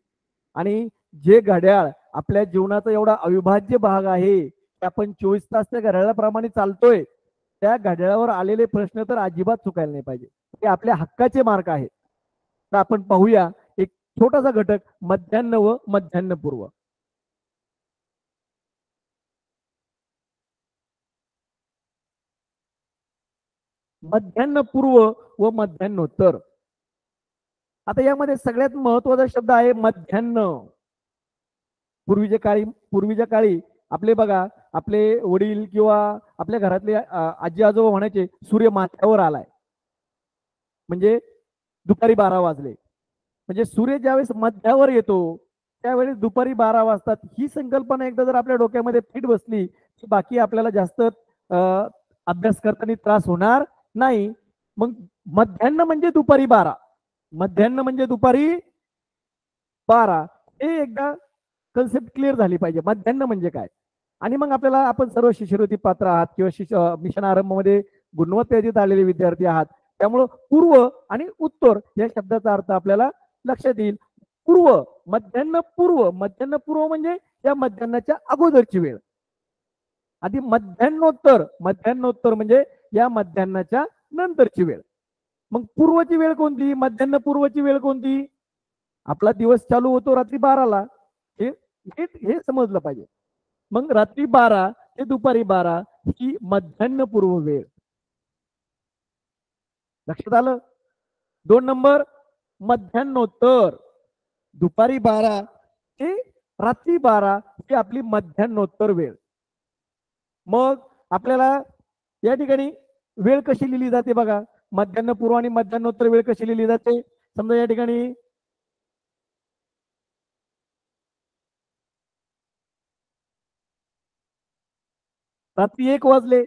आणि जे घड्याळ आपल्या जीवनाचा एवढा अविभाज्य भाग आहे, आपण 24 तास त्या घड्याळाप्रमाणे चालतोय, त्या घड्याळावर आलेले प्रश्न तर अजिबात चुकायला नाही पाहिजे. ते आपल्या हक्काचे मार्क आहेत. तर आपण पाहूया एक छोटासा घटक, मध्यान्ह व मध्यान्हपूर्व. मध्यान्हपूर्व व मध्यान्होत्तर. आता यामध्ये सगळ्यात महत्वाचा शब्द आहे मध्यान्ह. पूर्वीच्या काळी आपले बघा, आपले वडील किंवा आपल्या घरातले आजी आजोबा म्हणायचे सूर्य माथ्यावर आलाय, म्हणजे दुपारी 12 वाजले. म्हणजे सूर्य ज्यावेळेस मध्यावर येतो त्यावेळेस दुपारी 12 वाजतात. ही संकल्पना एकदा जर आपल्या डोक्यामध्ये फिट बसली की बाकी आपल्याला जास्त अभ्यास करताना त्रास होणार नाही. मग मध्यान्ह म्हणजे दुपारी 12, मध्यान्ह म्हणजे दुपारी 12, हे एकदा कन्सेप्ट क्लिअर झाली पाहिजे, मध्यान्ह म्हणजे काय. आणि मग आपल्याला, आपण सर्व शिष्यवृत्ती पात्र आहात किंवा मिशन आरंभ मध्ये गुणवत्ता यादीत आलेले विद्यार्थी आहात, त्यामुळं पूर्व आणि उत्तर या शब्दाचा अर्थ आपल्याला लक्षात येईल. पूर्व, मध्यान्ह पूर्व. मध्यान्ह पूर्व म्हणजे या मध्यान्हाच्या अगोदरची वेळ. आधी मध्यान्होत्तर, मध्यान्होत्तर म्हणजे या मध्यान्हाच्या नंतरची वेळ. मग पूर्वची वेळ कोणती, मध्यान्ह पूर्वची वेळ कोणती? आपला दिवस चालू होतो रात्री 12ला, हे हे समजलं पाहिजे. मग रात्री 12 ते दुपारी 12 ही मध्यान्ह पूर्व वेळ. लक्षात आलं? 2 नंबर, मध्यान्होत्तर. दुपारी 12 ते रात्री 12 ही आपली मध्यान्होत्तर वेळ. मग आपल्याला या ठिकाणी वेळ कशी लिहिली जाते बघा, मध्यान्ह पूर्व आणि मध्यान्होत्तर वेळ कशी लिहिली जाते. समजा या ठिकाणी रात्री 1 वाजले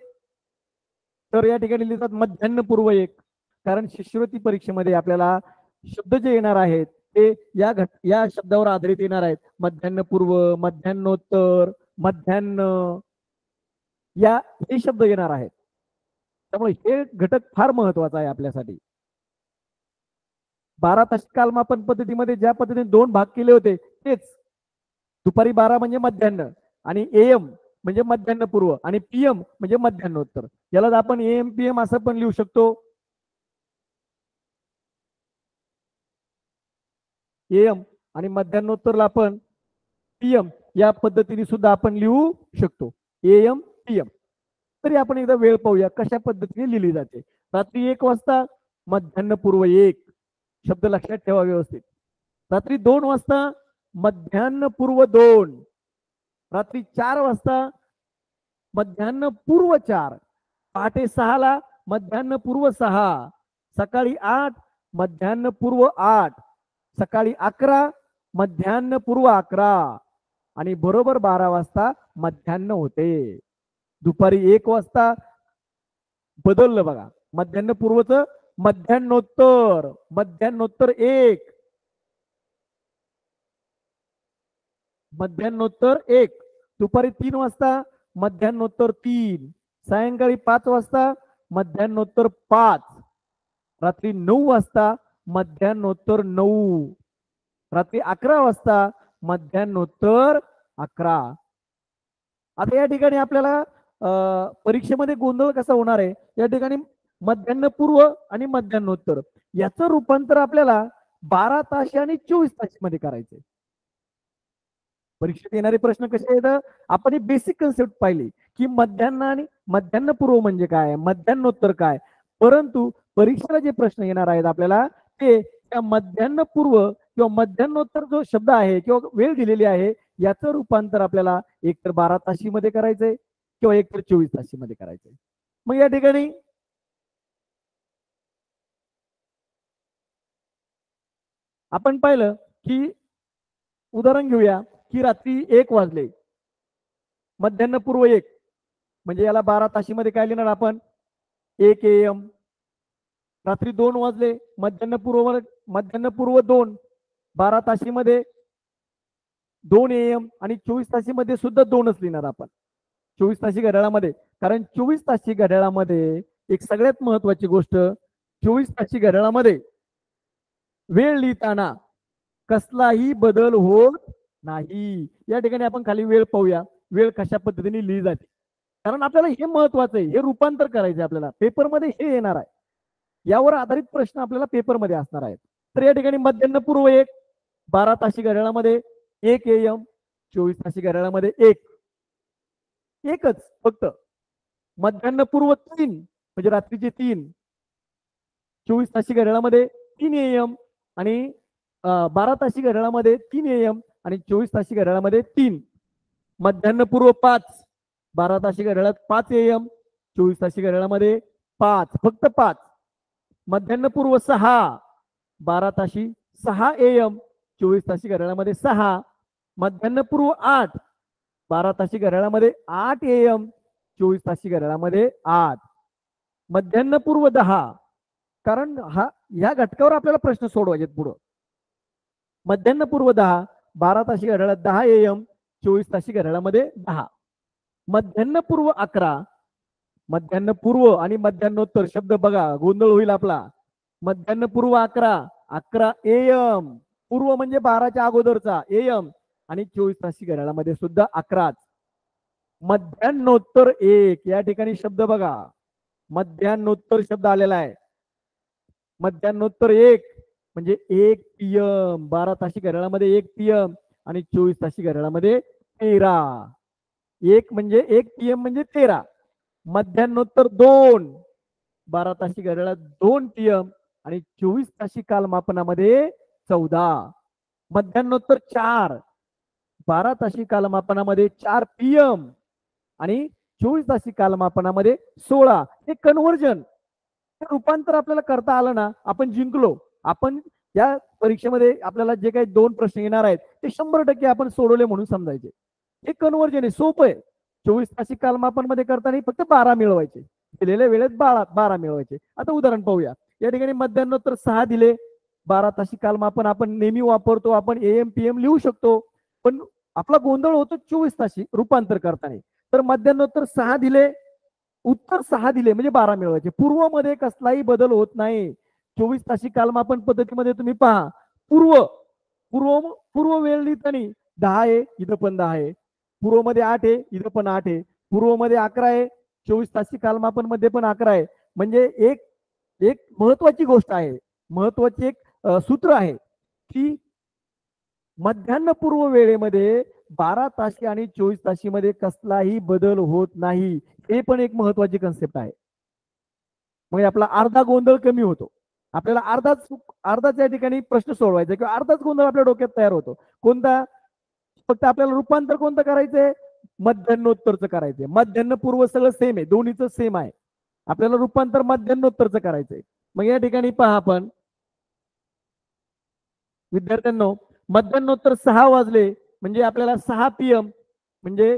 तर या ठिकाणी लिहितात मध्यान्ह पूर्व 1. कारण शिष्यवृत्ती परीक्षेमध्ये आपल्याला शब्द जे येणार आहेत ते या शब्दावर आधारित येणार आहेत. मध्यान्ह पूर्व, मध्यान्होत्तर, मध्यान्ह, या हे शब्द येणार आहेत. त्यामुळे हे घटक फार महत्वाचा आहे आपल्यासाठी. 12 तास कालमापन पद्धतीमध्ये ज्या पद्धतीने 2 भाग केले होते तेच. दुपारी 12 म्हणजे मध्यान्ह, आणि एएम म्हणजे मध्यान्ह पूर्व, आणि पीएम म्हणजे मध्यान्होत्तर. याला आपण एएम पीएम असं पण लिहू शकतो. एएम आणि मध्यान्होत्तरला आपण पीएम या पद्धतीने सुद्धा आपण लिहू शकतो, एएम पीएम. तरी आपण एकदा वेळ पाहूया कशा पद्धतीने लिहिली जाते. रात्री 1 वाजता मध्यान्ह पूर्व 1, शब्द लक्षात ठेवा व्यवस्थित. रात्री 2 वाजता मध्यान्ह पूर्व 2, रात्री 4 वाजता मध्यान्ह पूर्व 4, पहाटे 6 ला मध्यान्ह पूर्व 6, सकाळी 8 मध्यान्ह पूर्व 8, सकाळी 11 मध्यान्ह पूर्व 11, आणि बरोबर 12 वाजता मध्यान्ह होते. दुपारी 1 वाजता बदललं बघा, मध्यान्ह पूर्वचं मध्यान्होत्तर, मध्यान्होत्तर 1, मध्यान्होत्तर 1. दुपारी 3 वाजता मध्यान्होत्तर 3, सायंकाळी 5 वाजता मध्यान्होत्तर 5, रात्री 9 वाजता मध्यान्होत्तर 9, रात्री 11 वाजता मध्यान्होत्तर 11. आता या ठिकाणी आपल्याला परीक्षेमध्ये गोंधळ कसा होणार आहे, या ठिकाणी मध्यान्ह पूर्व आणि मध्यान्होत्तर याचं रूपांतर आपल्याला 12 तास आणि 24 तासामध्ये करायचंय. परीक्षेत येणारे प्रश्न कसे येतात, आपण ही बेसिक कन्सेप्ट पाहिली की मध्यान्ह आणि मध्यान्ह पूर्व म्हणजे काय, मध्यान्होत्तर काय. परंतु परीक्षेला जे प्रश्न येणार आहेत आपल्याला ते त्या मध्यान्ह पूर्व किंवा मध्यान्होत्तर जो शब्द आहे किंवा वेळ दिलेली आहे याचं रूपांतर आपल्याला एकतर 12 तासीमध्ये करायचंय किंवा एकतर 24 तासीमध्ये करायचंय. मग या ठिकाणी आपण पाहिलं की उदाहरण घेऊया की रात्री 1 वाजले, मध्यान्ह पूर्व 1 म्हणजे याला 12 तासीमध्ये काय लिहिणार आपण, 1 AM. रात्री 2 वाजले, मध्यान्ह पूर्व 2, 12 ताशीमध्ये 2 AM आणि 24 ताशीमध्ये सुद्धा 2च लिहिणार आपण 24 ताशी घड्याळामध्ये. कारण 24 ताशी घड्याळामध्ये एक सगळ्यात महत्वाची गोष्ट, 24 ताशी घड्याळामध्ये वेळ लिहिताना कसलाही बदल होत नाही. या ठिकाणी आपण खाली वेळ पाहूया, वेळ कशा पद्धतीने लिहिली जाते. कारण आपल्याला हे महत्वाचं आहे, हे रूपांतर करायचं आहे आपल्याला. पेपरमध्ये हे येणार आहे, यावर आधारित प्रश्न आपल्याला पेपरमध्ये असणार आहेत. तर या ठिकाणी मध्यान्हपूर्व 1, 12 ताशी घड्याळामध्ये 1 AM, 24 ताशी घड्याळामध्ये 1, एकच फक्त. मध्यान्हपूर्व 3 म्हणजे रात्रीचे 3, 24 ताशी घड्याळामध्ये 3 AM आणि 12 ताशी घड्याळामध्ये 3 AM आणि 24 ताशी घड्याळामध्ये 3. मध्यान्हपूर्व 5, 12 ताशी घड्याळात 5 AM, 24 ताशी घड्याळामध्ये 5, फक्त 5. मध्यान्हपूर्व 6, 12 ताशी 6 AM, 24 ताशी घड्याळामध्ये 6. मध्यान्हपूर्व 8, 12 ताशी घड्याळामध्ये 8 AM, 24 ताशी घड्याळामध्ये 8. मध्यान्हपूर्व 10, कारण ह्या घटकावर आपल्याला प्रश्न सोडवायचे पुढं. मध्यान्हपूर्व 10, 12 ताशी घड्याळात 10 AM, 24 ताशी घड्याळामध्ये 10. मध्यान्हपूर्व 11, मध्यान्हपूर्व आणि मध्यान्होत्तर शब्द बघा, गोंधळ होईल आपला. मध्यान्हपूर्व 11, 11 AM, पूर्व म्हणजे 12च्या अगोदरचा AM आणि 24 ताशी घड्याळामध्ये सुद्धा 11च. मध्यान्होत्तर 1, या ठिकाणी शब्द बघा, मध्यान्होत्तर शब्द आलेला आहे. मध्यान्होत्तर 1 म्हणजे 1 PM, 12 ताशी घड्याळामध्ये 1 PM आणि 24 ताशी घड्याळामध्ये 13. 1 म्हणजे 1 PM म्हणजे 13. मध्यान्होत्तर 2, 12 ताशी घड्याळात 2 PM आणि 24 ताशी कालमापनामध्ये 14. मध्यान्होत्तर 4, 12 ताशी कालमापनामध्ये 4 PM आणि 24 ताशी कालमापनामध्ये 16. हे कन्व्हर्जन, रूपांतर आपल्याला करता आलं ना, आपण जिंकलो. आपण या परीक्षेमध्ये आपल्याला जे काही 2 प्रश्न येणार आहेत ते 100% आपण सोडवले म्हणून समजायचे. हे कन्व्हर्जन आहे, सोपं आहे. 24 ताशी कालमापन मध्ये करताना फक्त 12 मिळवायचे, दिलेल्या वेळेत 12 मिळवायचे. आता उदाहरण पाहूया. या ठिकाणी मध्यान्होत्तर 6 दिले. 12 ताशी कालमापन आपण नेहमी वापरतो, आपण AM PM लिहू शकतो, पण आपला गोंधळ होतो 24 ताशी रूपांतर करताना. तर मध्यान्होत्तर 6 दिले, उत्तर 6 दिले म्हणजे 12 मिळवायचे. पूर्व मध्ये कसलाही बदल होत नाही. 24 ताशी कालमापन पद्धतीमध्ये तुम्ही पहा, पूर्व वेळ लिहिताना 10 आहे, इथं पण 10 आहे. पूर्व मध्ये 8 आहे, इथं पण 8 आहे. पूर्व मध्ये 11 आहे, 24 ताशी कालमापन मध्ये पण 11 आहे. म्हणजे एक महत्वाची गोष्ट आहे, महत्वाची एक सूत्र आहे की मध्यान्हपूर्व वेळेमध्ये 12 ताशी आणि 24 ताशीमध्ये कसलाही बदल होत नाही. हे पण एक महत्वाची कन्सेप्ट आहे. म्हणजे आपला अर्धा गोंधळ कमी होतो. आपल्याला अर्धाच या ठिकाणी प्रश्न सोडवायचा किंवा अर्धाच गोंधळ आपल्या डोक्यात तयार होतो. कोणता? फक्त आपल्याला रूपांतर कोणतं करायचंय? मध्यान्होत्तरचं करायचंय. मध्यान्हपूर्व सगळं सेम आहे, दोन्हीचं सेम आहे. आपल्याला रूपांतर मध्यान्होत्तरचं करायचंय. मग या ठिकाणी पहा आपण विद्यार्थ्यांनो, मध्यान्होत्तर 6 वाजले म्हणजे आपल्याला 6 PM म्हणजे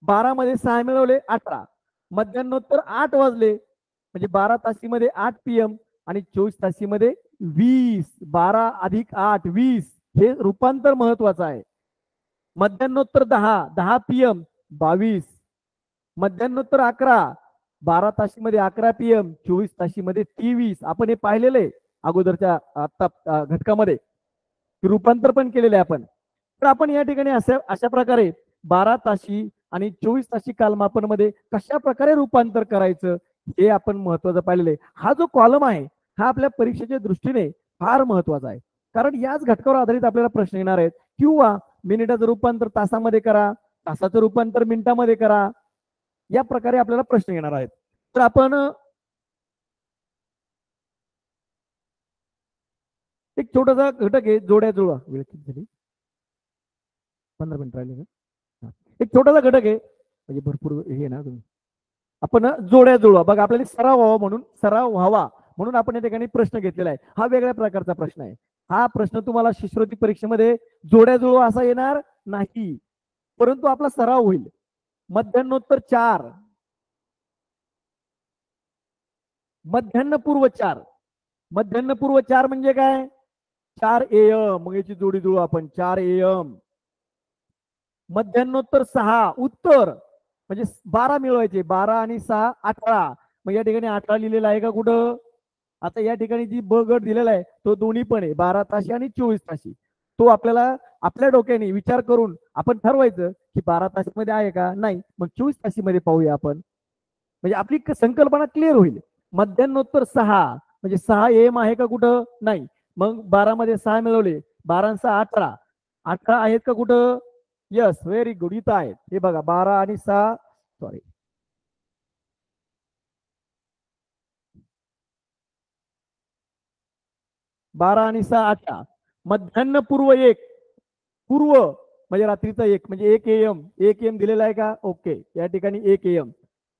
12 मध्ये 6 मिळवले 18. मध्यान्होत्तर 8 वाजले म्हणजे 12 तासीमध्ये 8 PM आणि 24 तासीमध्ये 20. 12 अधिक 8 20. हे रूपांतर महत्वाचं आहे. मध्यान्होत्तर 10 PM 22. मध्यान्होत्तर 11 12 ताशीमध्ये 11 PM 24 ताशीमध्ये 23. आपण हे पाहिलेलं आहे अगोदरच्या आता घटकामध्ये, रूपांतर पण केलेले आहे आपण. तर आपण या ठिकाणी अशा प्रकारे 12 ताशी आणि 24 ताशी कालमापन मध्ये कशा प्रकारे रूपांतर करायचं हे आपण महत्वाचं पाहिलेलं आहे. हा जो कॉलम आहे हा आपल्या परीक्षेच्या दृष्टीने फार महत्वाचा आहे, कारण याच घटकावर आधारित आपल्याला प्रश्न येणार आहेत. किंवा मिनिटाचं रूपांतर तासामध्ये करा, तासाचं रूपांतर मिनिटामध्ये करा, या प्रकारे आपल्याला प्रश्न येणार आहेत. तर आपण एक छोटासा घटक आहे, जोड्या जुळवा. वेळ किती झाली? 15 मिनिट राहिले ना. एक छोटासा घटक आहे, म्हणजे भरपूर हे ना तुम्ही, आपण जोड्या जुळवा. बघा आपल्याला सराव व्हावा म्हणून आपण या ठिकाणी प्रश्न घेतलेला आहे. हा वेगळ्या प्रकारचा प्रश्न आहे. हा प्रश्न तुम्हाला शिष्यवृत्ती परीक्षेमध्ये जोड्या जुळवा असा येणार नाही, परंतु आपला सराव होईल. मध्यान्होत्तर 4, मध्यान्हपूर्व 4. मध्यान्हपूर्व 4 म्हणजे काय? 4 AM, मग याची जोडी जुळू आपण. 4 AM. मध्यान्नोत्तर 6 उत्तर, म्हणजे 12 मिळवायचे. 12 आणि 6 18. मग या ठिकाणी 18 लिहिलेला आहे का कुठं? आता या ठिकाणी जी ब गट दिलेला आहे तो दोन्ही पण आहे, 12 ताशी आणि 24 ताशी. तो आपल्याला आपल्या डोक्याने विचार करून आपण ठरवायचं की 12 तासामध्ये आहे का, नाही मग 24 ताशीमध्ये पाहूया आपण. म्हणजे आपली संकल्पना क्लिअर होईल. मध्यान्नोत्तर 6 म्हणजे 6 AM आहे का कुठं, नाही. मग 12 मध्ये 6 मिळवले, 12 आणि 6 18. 18 आहेत का कुठं? यस, व्हेरी गुड, इथं आहेत. हे बघा 12 आणि 6, सॉरी, 12 आणि 6 18. मध्यान्ह पूर्व 1, पूर्व म्हणजे रात्रीचा 1 म्हणजे 1 AM. 1 AM दिलेला आहे का? ओके, या ठिकाणी 1 AM.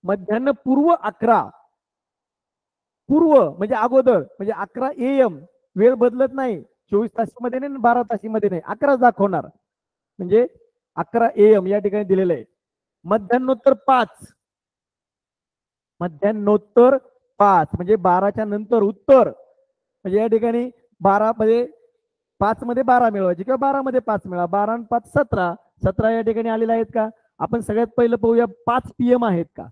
मध्यान्ह पूर्व 11, पूर्व म्हणजे अगोदर, म्हणजे 11 AM. वेळ बदलत नाही, 24 तासामध्ये नाही, 12 तासामध्ये नाही, 11 दाखवणार. म्हणजे 11 AM या ठिकाणी दिलेलं आहे. मध्यान्नोत्तर 5, मध्यान्नोत्तर 5 म्हणजे 12च्या नंतर उत्तर. म्हणजे या ठिकाणी 12 मध्ये 5 मध्ये 12 मिळवायचे किंवा 12 मध्ये 5 मिळवा. 12 आणि 5 17. 17 या ठिकाणी आलेले आहेत का? आपण सगळ्यात पहिलं पाहूया 5 PM आहेत का?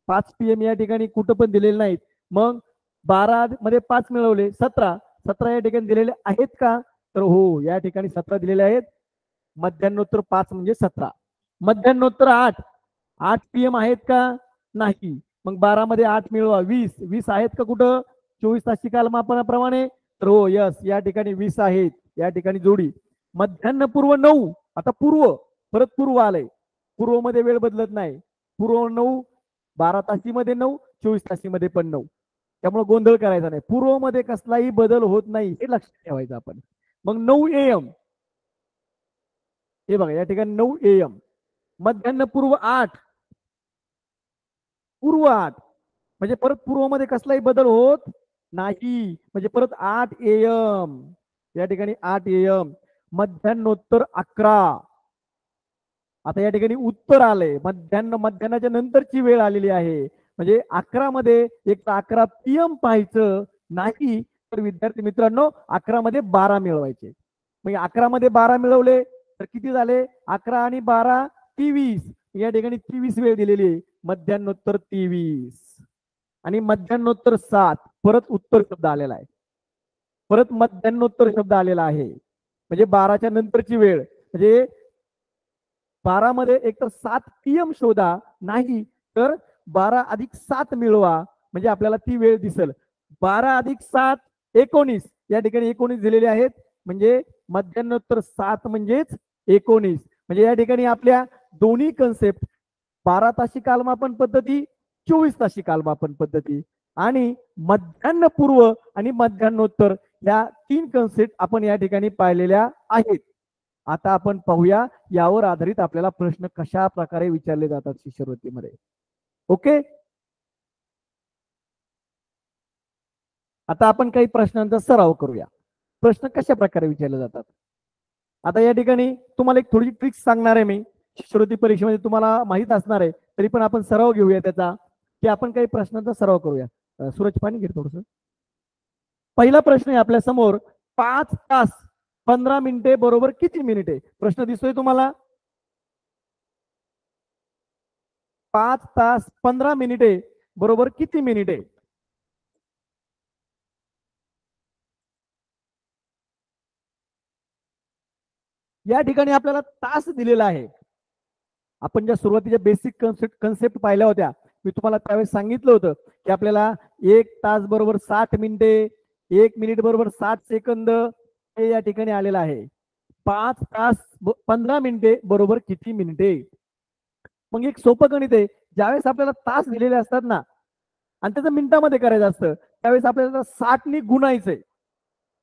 5 PM या ठिकाणी कुठं पण दिलेले नाहीत. मग 12 मध्ये 5 मिळवले 17. 17 या ठिकाणी दिलेले आहेत का? तर हो, या ठिकाणी 17 दिलेले आहेत. मध्यान्नोत्तर 5 म्हणजे 17. मध्यान्नोत्तर 8, 8 PM आहेत का? नाही. मग 12 मध्ये 8 मिळवा, 20. 20 आहेत का कुठं? 24 तासी कालमापनाप्रमाणे. तर हो, यस, या ठिकाणी 20 आहेत. या ठिकाणी जोडी. मध्यान्ह पूर्व 9. आता पूर्व, परत पूर्व आलंय. पूर्व मध्ये वेळ बदलत नाही. पूर्व 9, 12 तासीमध्ये 9, 24 तासीमध्ये पण 9. त्यामुळे गोंधळ करायचा नाही. पूर्व मध्ये कसलाही बदल होत नाही हे लक्षात ठेवायचं आपण. मग 9 AM, हे बघा या ठिकाणी 9 AM. मध्यान्ह पूर्व 8, पूर्व 8 म्हणजे परत पूर्व मध्ये कसलाही बदल होत नाही, म्हणजे परत 8 AM. या ठिकाणी 8 AM. मध्यान्नोत्तर 11. आता या ठिकाणी उत्तर आलंय. मध्यान्हाच्या नंतरची वेळ आलेली आहे. म्हणजे 11 मध्ये एक तर 11 PM पाहायचं नाही, तर विद्यार्थी मित्रांनो 11 मध्ये 12 मिळवायचे. म्हणजे 11 मध्ये 12 मिळवले तर किती झाले? 11 आणि 12 23. या ठिकाणी 23 वेळ दिलेली आहे. मध्यान्नोत्तर 23. आणि मध्यान्नोत्तर 7 परत उत्तर शब्द आलेला आहे. परत मध्यान्नोत्तर शब्द आलेला आहे. म्हणजे 12च्या नंतरची वेळ. म्हणजे 12 मध्ये एक तर 7 PM शोधा, नाही तर 12+7 मिळवा, म्हणजे आपल्याला ती वेळ दिसेल. 12+7 19. या ठिकाणी 19 दिलेले आहेत. म्हणजे मध्यान्नोत्तर 7 म्हणजेच 19. म्हणजे या ठिकाणी आपल्या दोन्ही कन्सेप्ट, 12 ताशी कालमापन पद्धती, 24 ताशी कालमापन पद्धती आणि मध्यान्ह पूर्व आणि मध्यान्नोत्तर या 3 कन्सेप्ट आपण या ठिकाणी पाहिलेल्या आहेत. आता आपण पाहूया यावर आधारित आपल्याला प्रश्न कशा प्रकारे विचारले जातात शिष्यवृत्तीमध्ये. ओके, आता आपण काही प्रश्नांचा सराव करूया. प्रश्न कशा प्रकारे विचारले जातात. आता या ठिकाणी तुम्हाला एक थोडी ट्रिक्स सांगणार आहे मी. शिष्यवृत्ती परीक्षेमध्ये तुम्हाला माहित असणार आहे, तरी पण आपण सराव घेऊया त्याचा, की आपण काही प्रश्नांचा सराव करूया. सूरज पाणी घे थोडस. पहिला प्रश्न आहे आपल्या समोर. 5 तास 15 मिनिटे बरोबर किती मिनिटे? प्रश्न दिसतोय तुम्हाला? 5 तास 15 मिनिटे बरोबर किती मिनिटे? या ठिकाणी आपल्याला तास दिलेला आहे. आपण ज्या सुरुवातीच्या बेसिक कन्सेप्ट पाहिल्या होत्या, मी तुम्हाला त्यावेळेस सांगितलं होतं की आपल्याला 1 तास बरोबर 60 मिनिटे, 1 मिनिट बरोबर 60 सेकंद हे या ठिकाणी आलेलं आहे. 5 तास 15 मिनिटे बरोबर किती मिनिटे? मग एक सोपं गणित आहे. ज्यावेळेस आपल्याला तास दिलेले असतात ना आणि त्याचं मिनिटामध्ये करायचं असतं, त्यावेळेस आपल्याला 60 गुणायचंय.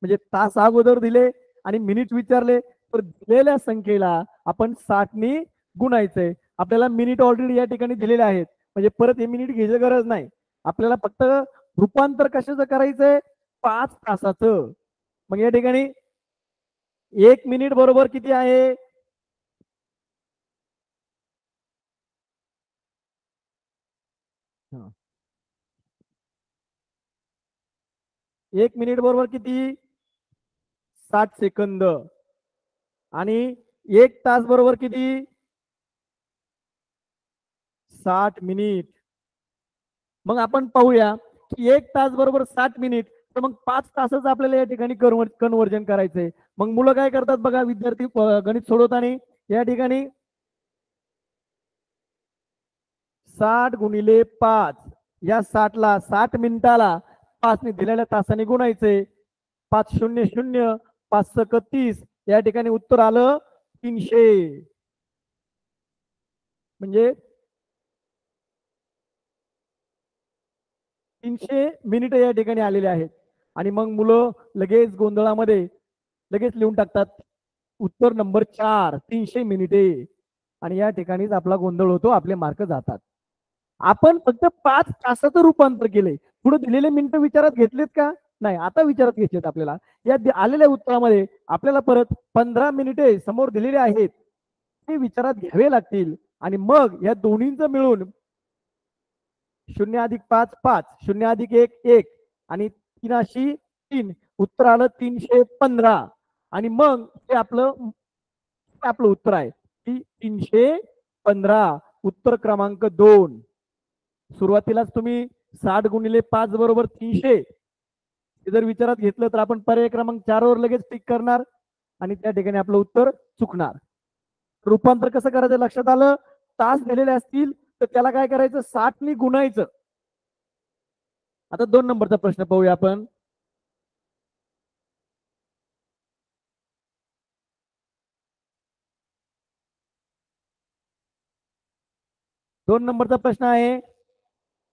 म्हणजे तास अगोदर दिले आणि मिनिट विचारले, तर दिलेल्या संख्येला आपण 60 गुणायचंय. आपल्याला मिनिट ऑलरेडी या ठिकाणी दिलेले आहेत, म्हणजे परत हे मिनिट घ्यायची गरज नाही. आपल्याला फक्त रूपांतर कशाचं करायचंय? 5 तासाचं. मग या ठिकाणी 1 मिनिट बरोबर किती आहे? 1 मिनिट बरोबर किती? 60 सेकंद आणि 1 तास बरोबर किती 60 मिनिट. मग आपण पाहूया की 1 तास बरोबर 60 मिनिट, तर मग 5 तासच आपल्याला या ठिकाणी कन्वर्जन करायचंय. मग मुलं काय करतात बघा, विद्यार्थी गणित सोडवताना या ठिकाणी 60 गुणिले 5, या 60ला 60 मिनिटाला 5ने दिलेल्या तासाने गुणायचे. 5 0 0 5 × 30, या ठिकाणी उत्तर आलं 300. म्हणजे 300 मिनिट या ठिकाणी आलेले आहेत. आणि मग मुलं लगेच गोंधळामध्ये लगेच लिहून टाकतात उत्तर नंबर 4 300 मिनिटे. आणि या ठिकाणीच आपला गोंधळ होतो, आपले मार्क जातात. आपण फक्त 5 तासाचं रूपांतर केलंय. पुढे दिलेले मिनिटं विचारात घेतलेत का? नाही, आता विचारात घेतलेत आपल्याला. या आलेल्या उत्तरामध्ये आपल्याला परत 15 मिनिटे समोर दिलेले आहेत, ते विचारात घ्यावे लागतील. आणि मग या दोन्हींचं मिळून 0+5 5, 0+1 1 आणि 3×3 उत्तर आलं 315. आणि मग ते आपलं आपलं उत्तर आहे की 315, उत्तर क्रमांक 2. सुरुवातीलाच तुम्ही 60 × 5 बरोबर 300 हे जर विचारात घेतलं तर आपण पर्याय क्रमांक 4 वर लगेच टिक करणार आणि त्या ठिकाणी आपलं उत्तर चुकणार. रूपांतर कसं करायचं लक्षात आलं? तास दिलेले असतील तर त्याला काय करायचं 60 गुणायचं. आता 2 नंबरचा प्रश्न पाहूया आपण. दोन नंबरचा प्रश्न आहे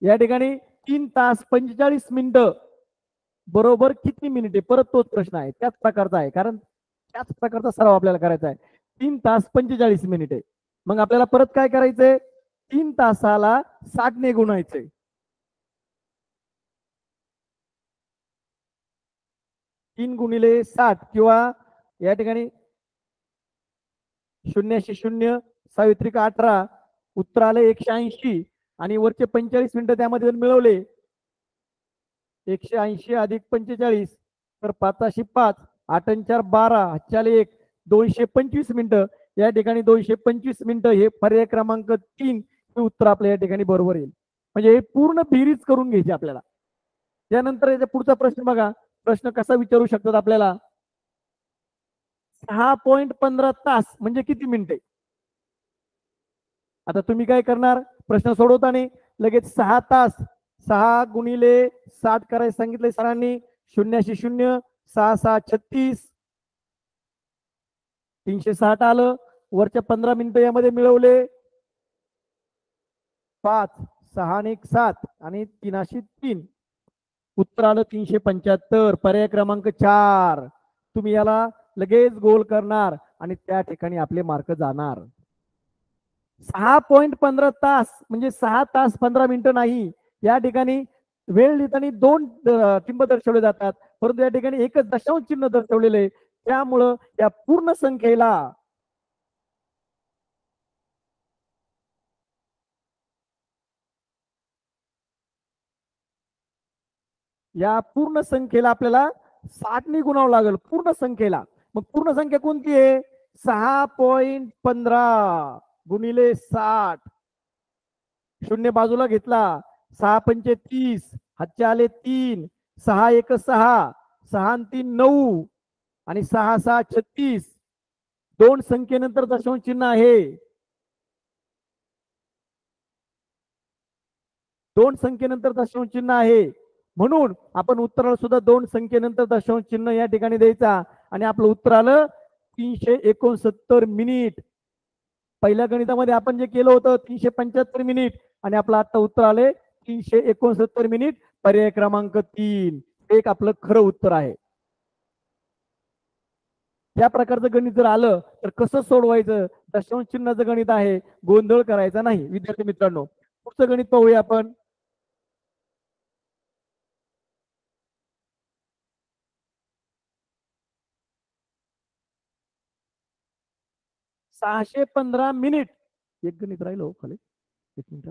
या ठिकाणी 3 तास 45 मिनिटं बरोबर किती मिनिटे. परत तोच प्रश्न आहे, त्याच प्रकारचा आहे, कारण त्याच प्रकारचा सराव आपल्याला करायचा आहे. 3 तास 45 मिनिटे. मग आपल्याला परत काय करायचंय, 3 तासाला 60ने गुणायचंय. 3 × 60 किंवा या ठिकाणी 0 सावित्रिक 18, उत्तर आलं 180. आणि वरचे 45 मिनिटं त्यामध्ये मिळवले, 180 अधिक 45, तर 5 5 8 4 12 हातच्याले 1 225 मिनिटं. या ठिकाणी 225 मिनिटं हे पर्याय क्रमांक 3 हे उत्तर आपल्या या ठिकाणी बरोबर येईल. म्हणजे हे पूर्ण बेरीज करून घ्यायची आपल्याला. त्यानंतर याचा पुढचा प्रश्न बघा, प्रश्न कसा विचारू शकतात आपल्याला. 6.15 तास म्हणजे किती मिनिटे. आता तुम्ही काय करणार, प्रश्न सोडवताना लगेच 6 तास 6 × 60 करायला सांगितलंय सरांनी. 0 6 6 36, 360 आलं. वरच्या 15 मिनिटं यामध्ये मिळवले, 5 6 1 7 आणि 3×3 उत्तर आलं 375. पर्याय क्रमांक 4. तुम्ही याला लगेच गोल करणार आणि त्या ठिकाणी आपले मार्क जाणार. 6.15 तास म्हणजे 6 तास 15 मिनिटं नाही. या ठिकाणी वेळ लिहिताना 2 टिंब दर्शवले जातात, परंतु या ठिकाणी एकच दशांश चिन्ह दर्शवलेले. त्यामुळं या पूर्ण संख्येला आपल्याला 60ने गुणावं लागेल पूर्ण संख्येला. मग पूर्ण संख्या कोणती आहे, 6.15 गुणिले 60. 0 बाजूला घेतला, 6 पंचे 30, हातचे आले 3, 6 1 6, 6 3 9 आणि 6 6 36. 2 संख्येनंतर दशांश चिन्ह आहे. 2 संख्येनंतर दशांश चिन्ह आहे, म्हणून आपण उत्तराला सुद्धा 2 संख्येनंतर दशांश चिन्ह या ठिकाणी द्यायचा. आणि आपलं उत्तर आलं 369 मिनिट. पहिल्या गणितामध्ये आपण जे केलं होतं 375 मिनिट आणि आपलं आता उत्तर आले 369 मिनिट. पर्याय क्रमांक 3 एक आपलं खरं उत्तर आहे. या प्रकारचं गणित जर आलं तर कसं सोडवायचं, दशांश चिन्हाचं गणित आहे, गोंधळ करायचा नाही. विद्यार्थी मित्रांनो, पुढचं गणित पाहूया आपण. 615 मिनिट. एक गणित राहिलं हो खाली, 1 मिनिट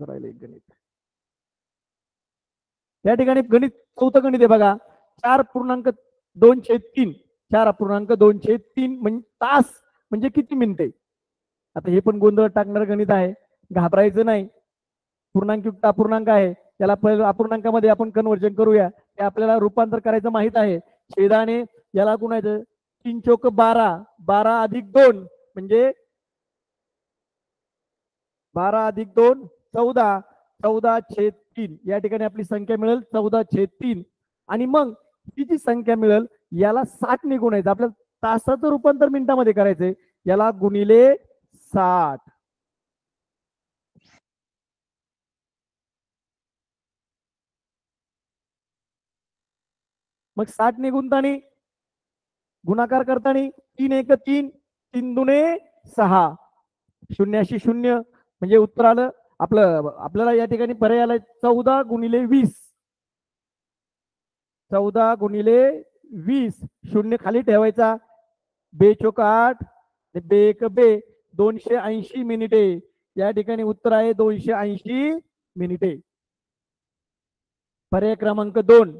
राहिलं एक गणित. या ठिकाणी गणित चौथं गणित आहे बघा, 4 पूर्णांक 2/3 4.2/3 म्हणजे तास म्हणजे किती मिनिटे. आता हे पण गोंधळ टाकणार गणित आहे, घाबरायचं नाही. पूर्णांकयुक्त अपूर्णांक आहे, त्याला पहिलं अपूर्णांकामध्ये आपण कन्वर्जन करूया. ते आपल्याला रूपांतर करायचं माहित आहे. छेदाने याला गुणायचं, 3 चोक 12, 12 अधिक 2 म्हणजे 12 अधिक 2 14, 14/3 या ठिकाणी आपली संख्या मिळेल 14/3. आणि मग ही जी संख्या मिळेल याला 60 ने गुणायचं. आपल्याला तासाचं रूपांतर मिनिटामध्ये करायचंय, याला गुणिले 60. मग 60 ने गुणताना गुणाकार करताना 3 1 3, 3 दुने 6, शून्याशी शून्य म्हणजे उत्तर आलं आपलं. आपल्याला या ठिकाणी पर्याय आलाय 14 × 20. 14 × 20, शून्य खाली ठेवायचा. बेचोक 8, बेक बे 280 मिनिटे. या ठिकाणी उत्तर आहे 280 मिनिटे. पर्याय क्रमांक 2.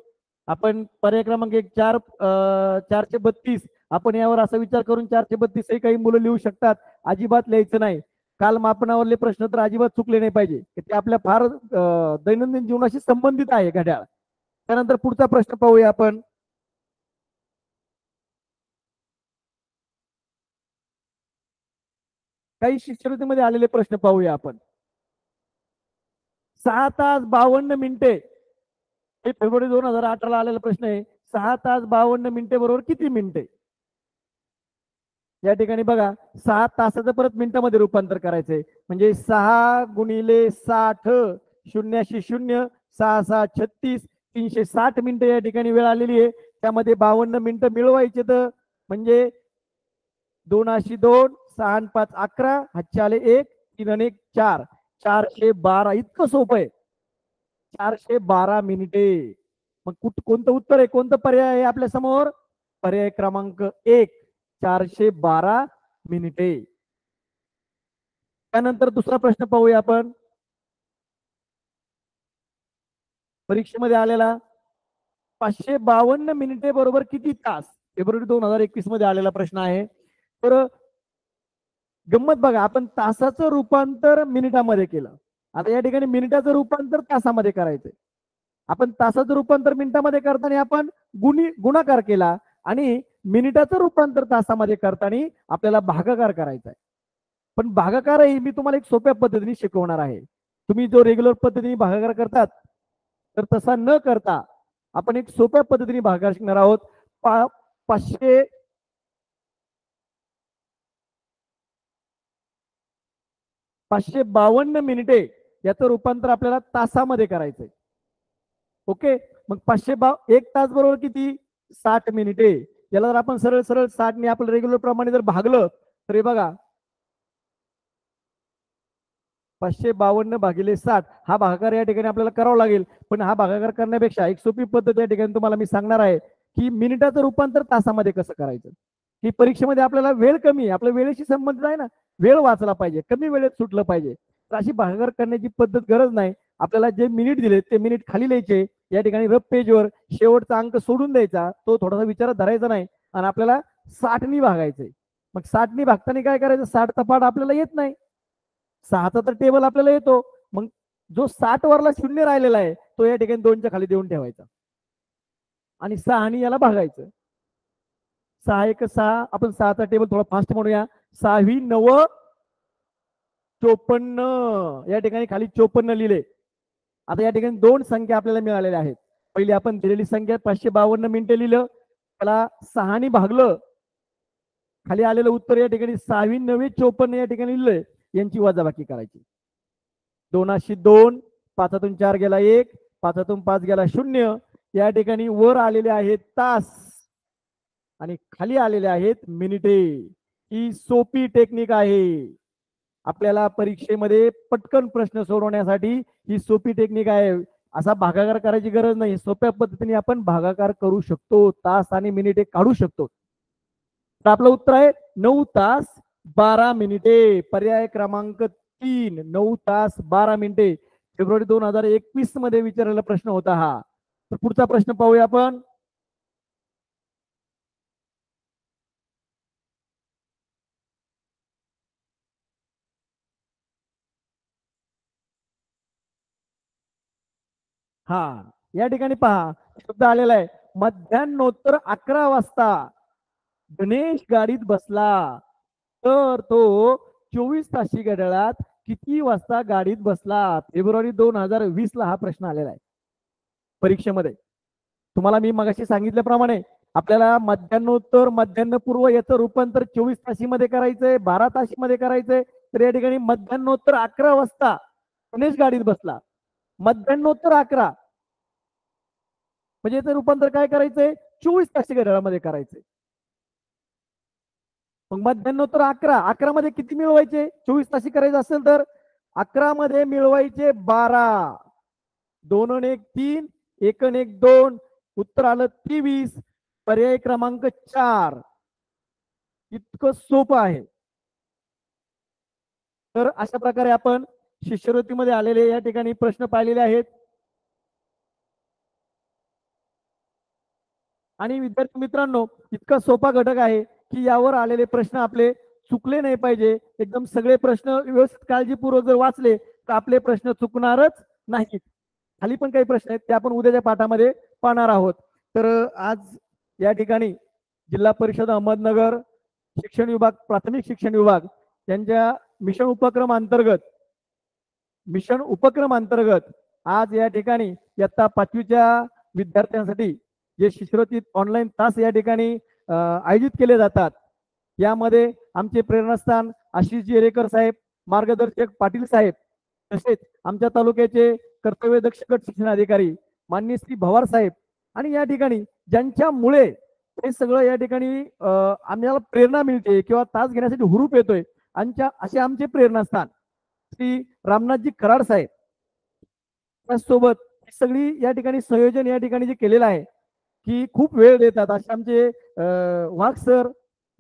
आपण पर्याय क्रमांक 1 432. आपण यावर असा विचार करून 432 हे काही मुलं लिहू शकतात. अजिबात लिहायचं नाही. काल मापनावरले प्रश्न तर अजिबात चुकले नाही पाहिजे, ते आपल्या फार दैनंदिन जीवनाशी संबंधित आहे घड्याळ. त्यानंतर पुढचा प्रश्न पाहूया आपण. काही शिष्यवृत्तीमध्ये आलेले प्रश्न पाहूया आपण. 6 तास 52 मिनिटे हे फेब्रुवारी 2018 आलेला प्रश्न आहे. 6 तास 52 मिनिटे बरोबर किती मिनिटे. या ठिकाणी बघा 6 तासाचं परत मिनिटामध्ये रूपांतर करायचंय, म्हणजे 6 × 60, शून्याशी शून्य 6 6 36, 360 मिनिटं या ठिकाणी वेळ आलेली आहे. त्यामध्ये 52 मिनिटं मिळवायचे तर म्हणजे 2 2, 6 5 11, हातचे आले 1, 3 1 4, 412. इतकं सोपं आहे, 412 मिनिटे. मग कोणतं उत्तर आहे, कोणतं पर्याय आहे आपल्या समोर. पर्याय क्रमांक 1, 412 मिनिटे. त्यानंतर दुसरा प्रश्न पाहूया आपण. परीक्षेमध्ये आलेला 552 मिनिटे बरोबर किती तास. फेब्रुवारी 2021 मध्ये आलेला प्रश्न आहे. तर गंमत बघा, आपण तासाचं रूपांतर मिनिटामध्ये केलं. आता या ठिकाणी मिनिटाचं रूपांतर तासामध्ये करायचंय. आपण तासाचं रूपांतर मिनिटामध्ये करताना आपण गुणाकार केला आणि मिनिटाचं रूपांतर तासामध्ये करताना आपल्याला भागाकार करायचा आहे. पण भागाकारही मी तुम्हाला एक सोप्या पद्धतीने शिकवणार आहे. तुम्ही जो रेग्युलर पद्धतीने भागाकार करतात तर तसा न करता आपण एक सोप्या पद्धतीने भागाकार शिकणार आहोत. 552 मिनिटे याचं रूपांतर आपल्याला तासामध्ये करायचंय. ओके, मग 1 तास बरोबर किती, 60 मिनिटे. याला जर आपण सरळ सरळ 60 ने आपलं रेग्युलर प्रमाणे जर भागलं तर हे बघा 552 भागिले 60 हा भागाकार या ठिकाणी आपल्याला करावा लागेल. पण हा भागाकार करण्यापेक्षा एक सोपी पद्धत या ठिकाणी तुम्हाला मी सांगणार आहे की मिनिटाचं रूपांतर तासामध्ये कसं करायचं. ही परीक्षेमध्ये आपल्याला वेळ कमी आहे, आपल्या वेळेशी संबंधित आहे ना, वेळ वाचला पाहिजे, कमी वेळेत सुटलं पाहिजे. तर अशी भागाकार करण्याची पद्धत गरज नाही. आपल्याला जे मिनिट दिले ते मिनिट खाली लिहायचे. या ठिकाणी रफ पेजवर शेवटचा अंक सोडून द्यायचा, तो थोडासा विचारात धरायचा नाही आणि आपल्याला 60 नी भागायचंय. मग 60 नी भागताना काय करायचं, 60 चा पाठ आपल्याला येत नाही, 6चा तर टेबल आपल्याला येतो. मग जो 60 वरला शून्य राहिलेला आहे तो या ठिकाणी 2च्या खाली देऊन ठेवायचा आणि 6 नी याला भागायचं. 6 1 6, आपण 6चा टेबल थोडा फास्ट म्हणूया. 6 9 54, या ठिकाणी खाली 54 लिहिले. आता या ठिकाणी 2 संख्या आपल्याला मिळालेल्या आहेत. पहिली आपण दिलेली संख्या 552 मिनिटे लिहिलं, त्याला 6 नी भागलं, खाली आलेलं उत्तर या ठिकाणी 6 9 54 या ठिकाणी लिहिलंय. यांची वजाबाकी करायची. 2 2, 5 4 गेला 1, 5 5 गेला 0. या ठिकाणी वर आलेले आहेत तास आणि खाली आलेले आहेत मिनिटे. ही सोपी टेक्निक आहे. आपल्याला परीक्षेमध्ये पटकन प्रश्न सोडवण्यासाठी ही सोपी टेक्निक आहे. असा भागाकार करायची गरज नाही, सोप्या पद्धतीने आपण भागाकार करू शकतो, तास आणि मिनिटे काढू शकतो. तर आपलं उत्तर आहे 9 तास 12 मिनिटे. पर्याय क्रमांक 3, 9 तास 12 मिनिटे. फेब्रुवारी 2021 मध्ये विचारलेला प्रश्न होता हा. तर पुढचा प्रश्न पाहूया आपण. हा, या ठिकाणी पहा शब्द आलेला आहे, मध्यान्नोत्तर 11 वाजता गणेश गाडीत बसला, तर तो 24 ताशी घड्याळात किती वाजता गाडीत बसला? फेब्रुवारी 2020 ला हा प्रश्न आलेला आहे परीक्षेमध्ये. तुम्हाला मी मगाशी सांगितल्याप्रमाणे आपल्याला मध्यान्नोत्तर मध्यान्हपूर्व याचं रूपांतर 24 ताशीमध्ये करायचंय, 12 ताशीमध्ये करायचंय. तर या ठिकाणी मध्यान्नोत्तर 11 वाजता गणेश गाडीत बसला. मध्यान्नोत्तर 11 म्हणजे याचं रूपांतर काय करायचंय? 24 ताशी घड्याळामध्ये करायचंय. मग मध्यान्नोत्तर 11 मध्ये किती मिळवायचे? 24 ताशी करायचं असेल तर 11 मध्ये मिळवायचे 12, 2 आणि 1 3, 1 आणि 1 2, उत्तर आलं 23. पर्याय क्रमांक 4. इतकं सोपं आहे. तर अशा प्रकारे आपण शिष्यवृत्तीमध्ये आलेले या ठिकाणी प्रश्न पाहिलेले आहेत. आणि विद्यार्थी मित्रांनो, इतका सोपा घटक आहे की यावर आलेले प्रश्न आपले चुकले नाही पाहिजे. एकदम सगळे प्रश्न व्यवस्थित काळजीपूर्वक जर वाचले तर आपले प्रश्न चुकणारच नाहीत. खाली पण काही प्रश्न आहेत ते आपण उद्याच्या पाठामध्ये पाहणार आहोत. तर आज या ठिकाणी जिल्हा परिषद अहमदनगर शिक्षण विभाग, प्राथमिक शिक्षण विभाग यांच्या मिशन उपक्रम अंतर्गत आज या ठिकाणी इयत्ता 5वीच्या विद्यार्थ्यांसाठी जे शिष्यवृत्ती ऑनलाईन तास या ठिकाणी आयोजित केले जातात. यामध्ये आमचे प्रेरणास्थान आशिष येरेकर साहेब, मार्गदर्शक पाटील साहेब, तसेच आमच्या तालुक्याचे कर्तव्यदक्ष गट शिक्षणाधिकारी माननीय श्री भवार साहेब, आणि या ठिकाणी ज्यांच्यामुळे हे सगळं या ठिकाणी आम्हाला प्रेरणा मिळते किंवा तास घेण्यासाठी हुरूप येतोय, असे आमचे प्रेरणास्थान श्री रामनाथजी कराड साहेब, त्याचसोबत सगळी या ठिकाणी संयोजन या ठिकाणी जे केलेलं आहे की खूप वेळ देतात असे आमचे वाघ सर,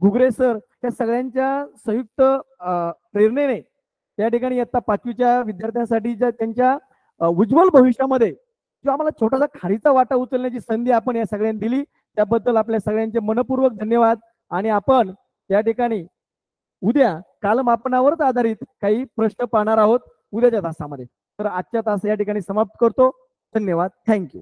घुगरे सर, या सगळ्यांच्या संयुक्त प्रेरणेने या ठिकाणी इयत्ता 5वीच्या विद्यार्थ्यांसाठी त्यांच्या उज्ज्वल भविष्यामध्ये जो आम्हाला छोटासा खारीचा वाटा उचलण्याची संधी आपण या सगळ्यांनी दिली, त्याबद्दल आपल्या सगळ्यांचे मनपूर्वक धन्यवाद. आणि आपण या ठिकाणी उद्या कालमापनावरच आधारित काही प्रश्न पाहणार आहोत उद्याच्या तासामध्ये. तर आजच्या तास या ठिकाणी समाप्त करतो. धन्यवाद. थँक्यू.